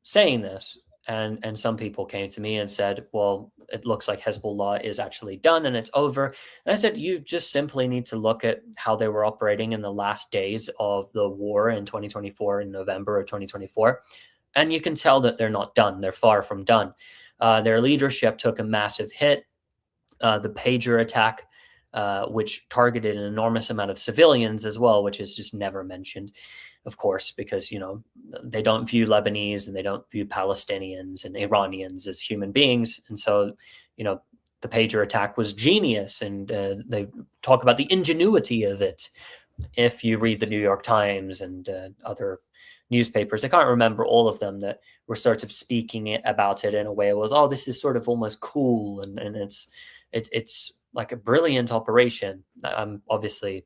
saying this. And some people came to me and said, well, it looks like Hezbollah is actually done and it's over. And I said, you just simply need to look at how they were operating in the last days of the war in 2024, in November of 2024. And you can tell that they're not done. They're far from done. Their leadership took a massive hit. The pager attack, which targeted an enormous amount of civilians as well, which is just never mentioned, of course, because, they don't view Lebanese and they don't view Palestinians and Iranians as human beings. And so, the pager attack was genius, and they talk about the ingenuity of it. If you read the New York Times and other newspapers, I can't remember all of them, that were sort of speaking about it in a way it was, oh, this is sort of almost cool, and it's like a brilliant operation. I'm obviously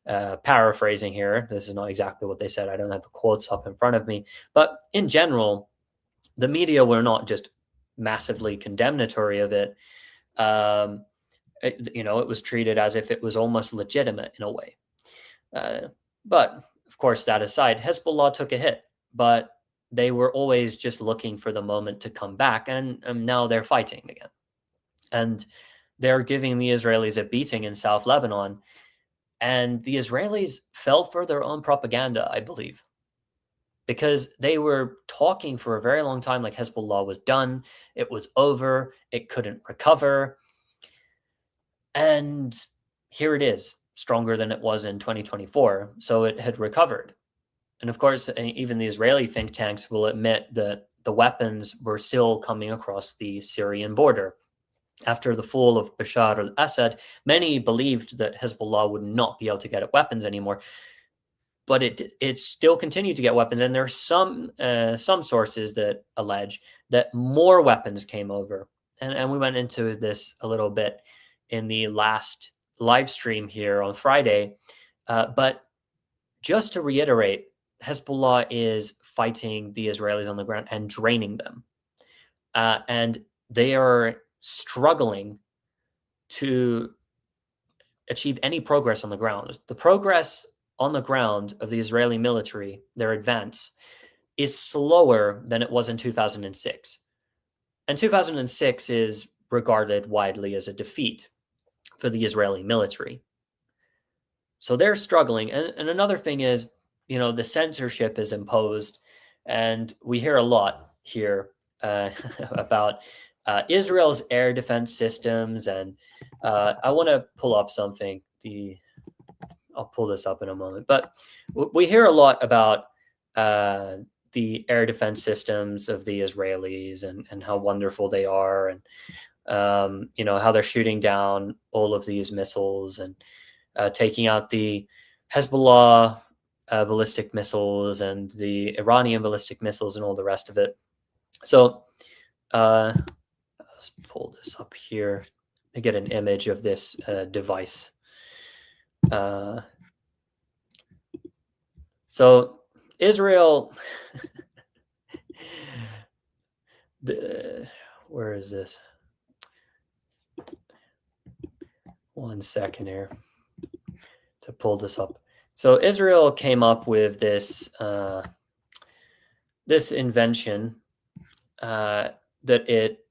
paraphrasing here. This is not exactly what they said. I don't have the quotes up in front of me, but in general, the media were not just massively condemnatory of it. It was treated as if it was almost legitimate in a way. But of course, that aside, Hezbollah took a hit, but they were always just looking for the moment to come back, and now they're fighting again. And they're giving the Israelis a beating in South Lebanon. And the Israelis fell for their own propaganda, I believe, because they were talking for a very long time like Hezbollah was done, it was over, it couldn't recover. And here it is, stronger than it was in 2024. So it had recovered. And of course, even the Israeli think tanks will admit that the weapons were still coming across the Syrian border. After the fall of Bashar al-Assad, many believed that Hezbollah would not be able to get weapons anymore. But it still continued to get weapons. And there are some sources that allege that more weapons came over. And we went into this a little bit in the last live stream here on Friday. But just to reiterate, Hezbollah is fighting the Israelis on the ground and draining them. And they are struggling to achieve any progress on the ground. The progress on the ground of the Israeli military, their advance, is slower than it was in 2006. And 2006 is regarded widely as a defeat for the Israeli military. So they're struggling. And another thing is, the censorship is imposed. And we hear a lot here about Israel's air defense systems. And I want to pull up something. I'll pull this up in a moment. But we hear a lot about the air defense systems of the Israelis and how wonderful they are, and how they're shooting down all of these missiles and taking out the Hezbollah ballistic missiles and the Iranian ballistic missiles and all the rest of it. So let's pull this up here and get an image of this device. So Israel, where is this? One second here to pull this up. So Israel came up with this this invention that it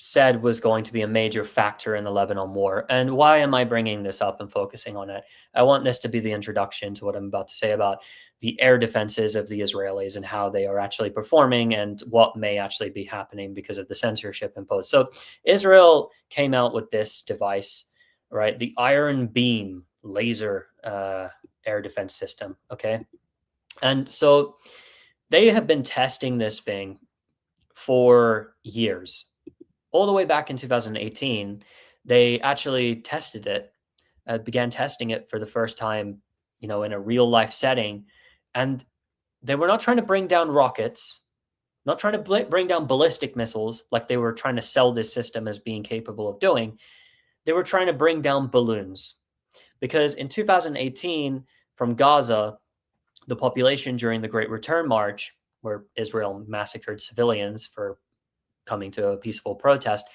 said was going to be a major factor in the Lebanon war. And why am I bringing this up and focusing on it? I want this to be the introduction to what I'm about to say about the air defenses of the Israelis and how they are actually performing and what may actually be happening because of the censorship imposed. So Israel came out with this device, right? The Iron Beam laser air defense system, okay? And so they have been testing this thing for years. All the way back in 2018, they actually tested it, began testing it for the first time, in a real life setting. And they were not trying to bring down rockets, not trying to bring down ballistic missiles like they were trying to sell this system as being capable of doing. They were trying to bring down balloons. Because in 2018, from Gaza, the population during the Great Return March, where Israel massacred civilians for coming to a peaceful protest,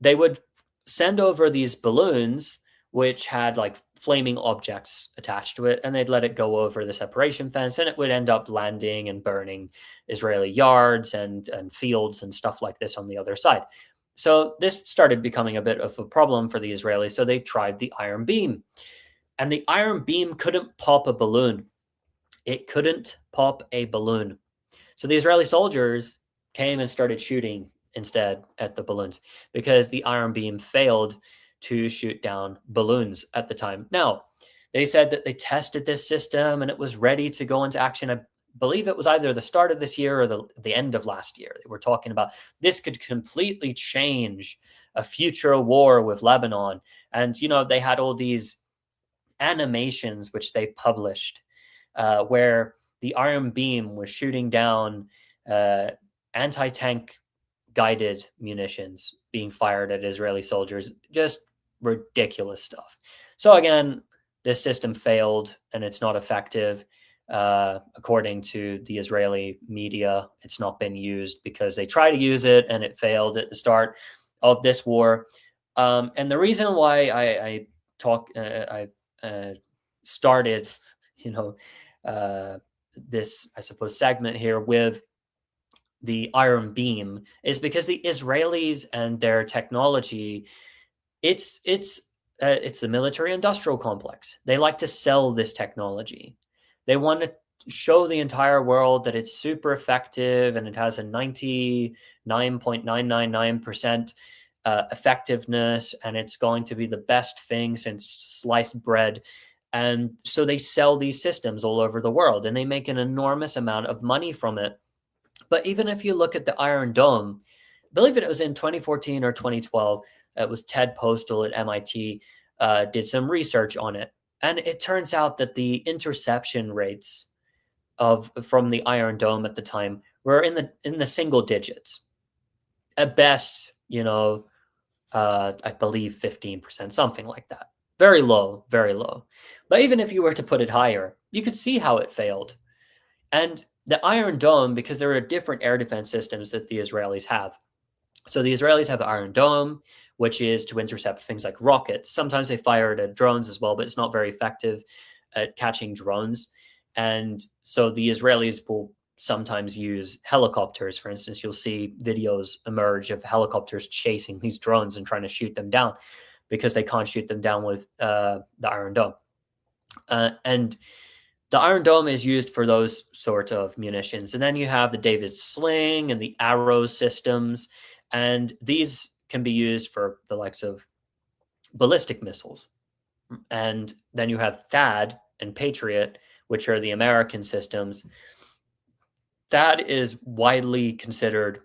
they would send over these balloons which had like flaming objects attached to it, and they'd let it go over the separation fence, and it would end up landing and burning Israeli yards and fields and stuff like this on the other side. So this started becoming a bit of a problem for the Israelis, so they tried the Iron Beam. And the Iron Beam couldn't pop a balloon. It couldn't pop a balloon. So the Israeli soldiers came and started shooting instead at the balloons because the iron beam failed to shoot down balloons at the time. Now, they said that they tested this system and it was ready to go into action. I believe it was either the start of this year or the end of last year. They were talking about this could completely change a future war with Lebanon. And, you know, they had all these animations which they published where the iron beam was shooting down anti-tank guided munitions being fired at Israeli soldiers. Just ridiculous stuff. So again, this system failed and it's not effective. According to the Israeli media, it's not been used because they tried to use it and it failed at the start of this war. And the reason why I started, you know, this, I suppose, segment here with the iron beam is because the Israelis and their technology, it's a military industrial complex. They like to sell this technology. They want to show the entire world that it's super effective and it has a 99.999% effectiveness, and it's going to be the best thing since sliced bread. And so they sell these systems all over the world and they make an enormous amount of money from it. But even if you look at the Iron Dome, I believe it was in 2014 or 2012, it was Ted Postal at MIT did some research on it. And it turns out that the interception rates from the Iron Dome at the time were in the single digits. At best, you know, I believe 15%, something like that. Very low, very low. But even if you were to put it higher, you could see how it failed. And the Iron Dome, because there are different air defense systems that the Israelis have. So the Israelis have the Iron Dome, which is to intercept things like rockets. Sometimes they fire it at drones as well, but it's not very effective at catching drones. And so the Israelis will sometimes use helicopters. For instance, you'll see videos emerge of helicopters chasing these drones and trying to shoot them down because they can't shoot them down with the Iron Dome. And the Iron Dome is used for those sort of munitions. And then you have the David Sling and the Arrow systems. And these can be used for the likes of ballistic missiles. And then you have THAAD and Patriot, which are the American systems. THAAD is widely considered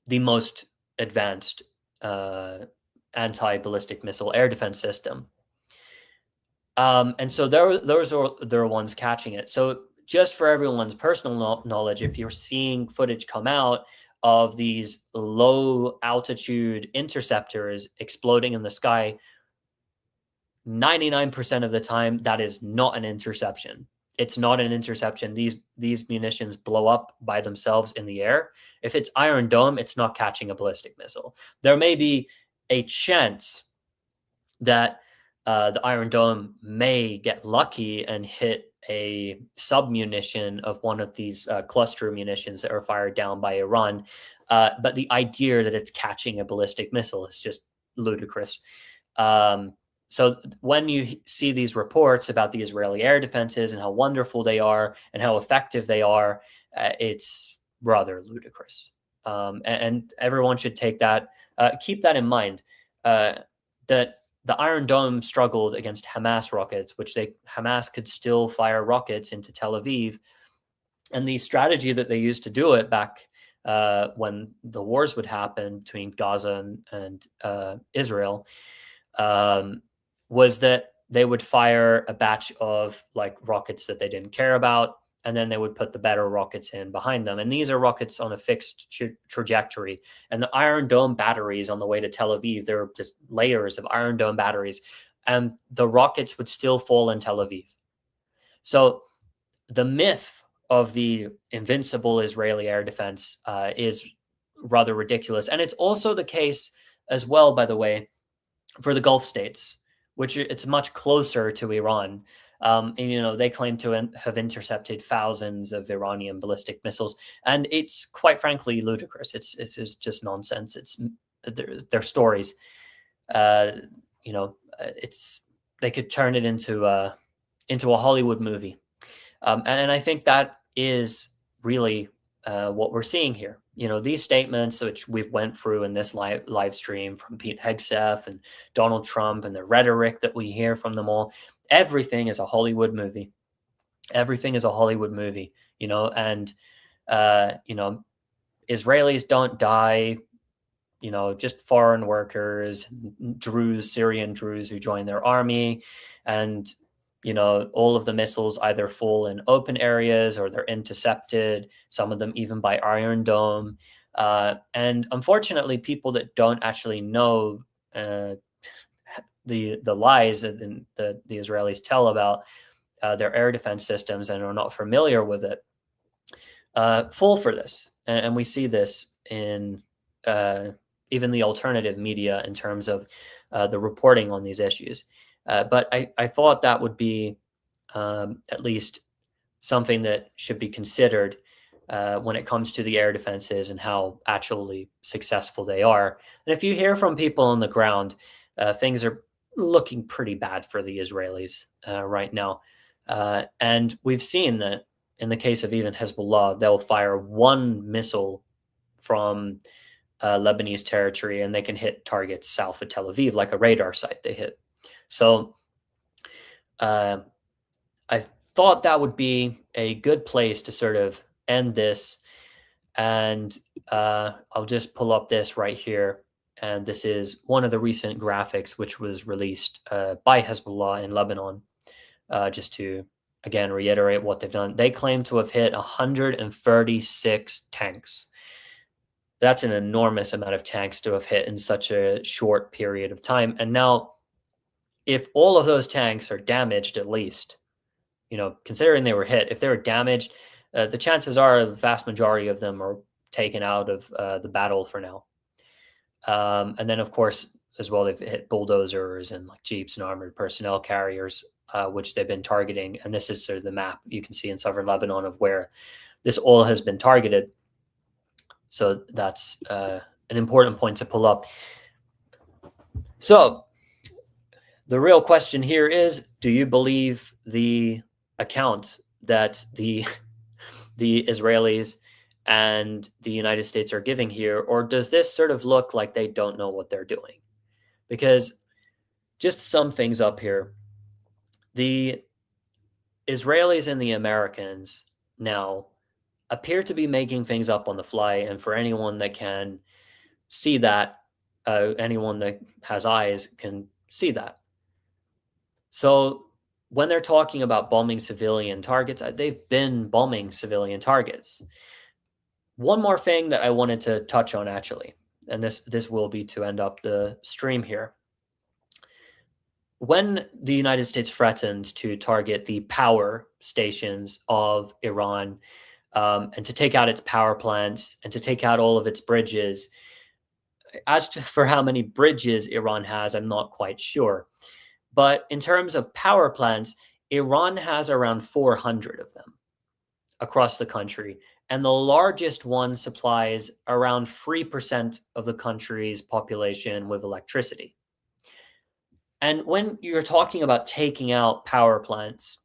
the most advanced anti-ballistic missile air defense system. And so those are the ones catching it. So just for everyone's personal knowledge, if you're seeing footage come out of these low altitude interceptors exploding in the sky, 99% of the time, that is not an interception. It's not an interception. These munitions blow up by themselves in the air. If it's Iron Dome, it's not catching a ballistic missile. There may be a chance that the Iron Dome may get lucky and hit a sub-munition of one of these cluster munitions that are fired down by Iran. But the idea that it's catching a ballistic missile is just ludicrous. So when you see these reports about the Israeli air defenses and how wonderful they are and how effective they are, it's rather ludicrous. And everyone should take that, keep that in mind, that the Iron Dome struggled against Hamas rockets, which Hamas could still fire rockets into Tel Aviv. And the strategy that they used to do it back when the wars would happen between Gaza and Israel was that they would fire a batch of like rockets that they didn't care about, and then they would put the better rockets in behind them. And these are rockets on a fixed trajectory. And the Iron Dome batteries on the way to Tel Aviv, they're just layers of Iron Dome batteries. And the rockets would still fall in Tel Aviv. So the myth of the invincible Israeli air defense is rather ridiculous. And it's also the case as well, by the way, for the Gulf states, which it's much closer to Iran. And, you know, they claim to have intercepted thousands of Iranian ballistic missiles. And it's quite frankly ludicrous. It's just nonsense. They're stories. You know, they could turn it into a Hollywood movie. And I think that is really what we're seeing here. These statements, which we've went through in this live stream from Pete Hegseth and Donald Trump, and the rhetoric that we hear from them all, everything is a Hollywood movie. Everything is a Hollywood movie, and, Israelis don't die, just foreign workers, Druze, Syrian Druze who join their army, and all of the missiles either fall in open areas or they're intercepted, some of them even by Iron Dome. And unfortunately, people that don't actually know the lies that the Israelis tell about their air defense systems and are not familiar with it fall for this. And we see this in even the alternative media in terms of the reporting on these issues. But I thought that would be at least something that should be considered when it comes to the air defenses and how actually successful they are. And if you hear from people on the ground, things are looking pretty bad for the Israelis right now. And we've seen that in the case of even Hezbollah, they'll fire one missile from Lebanese territory and they can hit targets south of Tel Aviv, like a radar site they hit. So I thought that would be a good place to sort of end this. And I'll just pull up this right here. And this is one of the recent graphics, which was released by Hezbollah in Lebanon, just to, again, reiterate what they've done. They claim to have hit 136 tanks. That's an enormous amount of tanks to have hit in such a short period of time. And now, if all of those tanks are damaged, at least, considering they were hit, if they were damaged, the chances are the vast majority of them are taken out of the battle for now. And then, of course, as well, they've hit bulldozers and like jeeps and armored personnel carriers, which they've been targeting. And this is sort of the map you can see in southern Lebanon of where this all has been targeted. So that's an important point to pull up. So the real question here is, do you believe the account that the Israelis and the United States are giving here, or does this sort of look like they don't know what they're doing? Because just to sum things up here, the Israelis and the Americans now appear to be making things up on the fly, and for anyone that can see that, anyone that has eyes can see that. So when they're talking about bombing civilian targets, they've been bombing civilian targets. One more thing that I wanted to touch on, actually, and this will be to end up the stream here. When the United States threatens to target the power stations of Iran and to take out its power plants and to take out all of its bridges, as for how many bridges Iran has, I'm not quite sure. But in terms of power plants, Iran has around 400 of them across the country. And the largest one supplies around 3% of the country's population with electricity. And when you're talking about taking out power plants,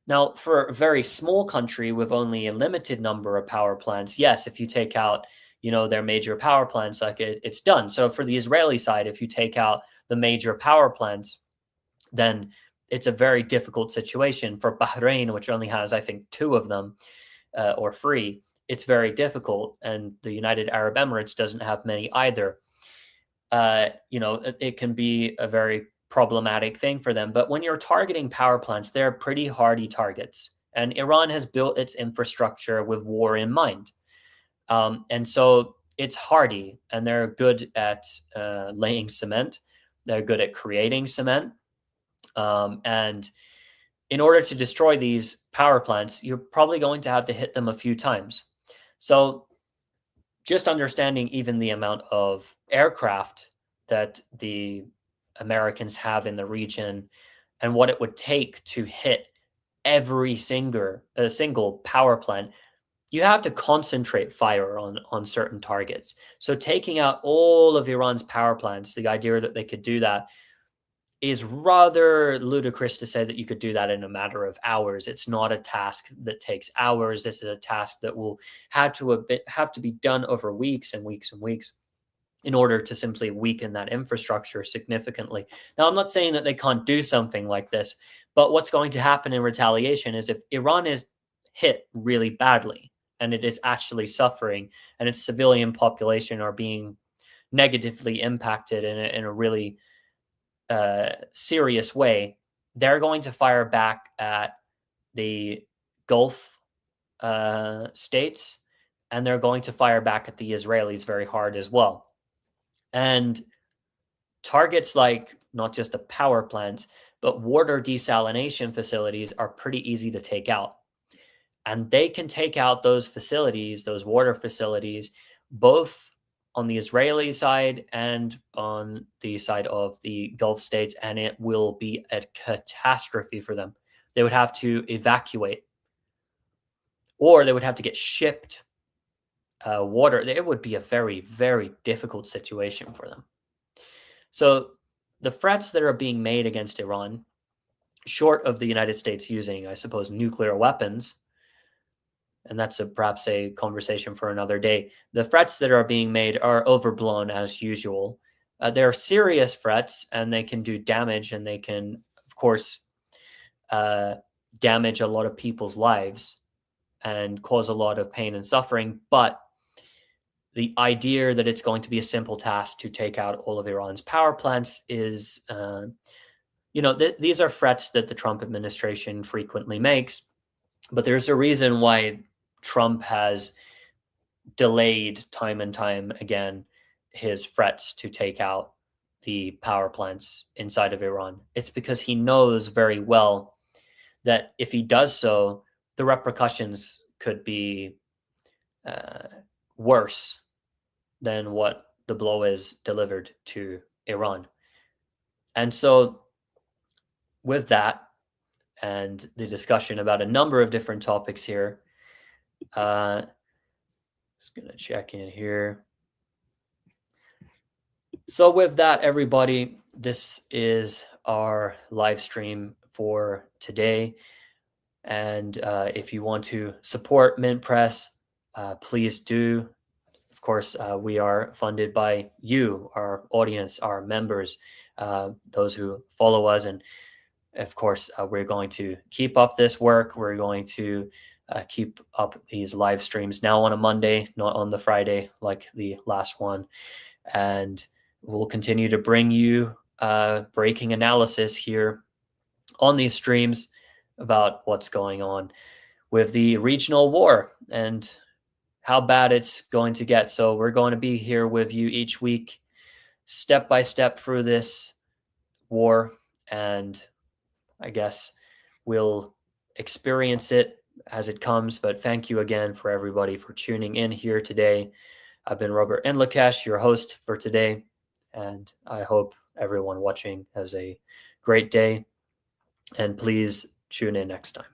now for a very small country with only a limited number of power plants, yes, if you take out, their major power plants, like it's done. So for the Israeli side, if you take out the major power plants, then it's a very difficult situation. For Bahrain, which only has, I think, 2 of them or 3, it's very difficult. And the United Arab Emirates doesn't have many either. It can be a very problematic thing for them. But when you're targeting power plants, they're pretty hardy targets. And Iran has built its infrastructure with war in mind. And so it's hardy, and they're good at laying cement. They're good at creating cement. And in order to destroy these power plants, you're probably going to have to hit them a few times. So just understanding even the amount of aircraft that the Americans have in the region and what it would take to hit every single power plant, you have to concentrate fire on certain targets. So taking out all of Iran's power plants, the idea that they could do that, is rather ludicrous to say that you could do that in a matter of hours. It's not a task that takes hours. This is a task that will have to be done over weeks and weeks and weeks in order to simply weaken that infrastructure significantly. Now, I'm not saying that they can't do something like this, but what's going to happen in retaliation is if Iran is hit really badly and it is actually suffering and its civilian population are being negatively impacted in a really serious way, they're going to fire back at the Gulf states, and they're going to fire back at the Israelis very hard as well. And targets like not just the power plants, but water desalination facilities are pretty easy to take out. And they can take out those facilities, those water facilities, both on the Israeli side and on the side of the Gulf states, and it will be a catastrophe for them. They would have to evacuate, or they would have to get shipped water. It would be a very, very difficult situation for them. So the threats that are being made against Iran, short of the United States using, I suppose, nuclear weapons, and that's perhaps a conversation for another day, the threats that are being made are overblown as usual. They're serious threats, and they can do damage, and they can, of course, damage a lot of people's lives and cause a lot of pain and suffering. But the idea that it's going to be a simple task to take out all of Iran's power plants is, these are threats that the Trump administration frequently makes. But there's a reason why Trump has delayed time and time again his threats to take out the power plants inside of Iran. It's because he knows very well that if he does so, the repercussions could be worse than what the blow is delivered to Iran. And so with that, and the discussion about a number of different topics here, just going to check in here. So with that, everybody, this is our live stream for today. And if you want to support Mint Press, please do. Of course, we are funded by you, our audience, our members, those who follow us. And of course, we're going to keep up this work. We're going to keep up these live streams now on a Monday, not on the Friday like the last one. And we'll continue to bring you breaking analysis here on these streams about what's going on with the regional war and how bad it's going to get. So we're going to be here with you each week, step by step through this war, and I guess we'll experience it as it comes. But thank you again for everybody for tuning in here today. I've been Robert and Lakesh, your host for today, and I hope everyone watching has a great day. And please tune in next time.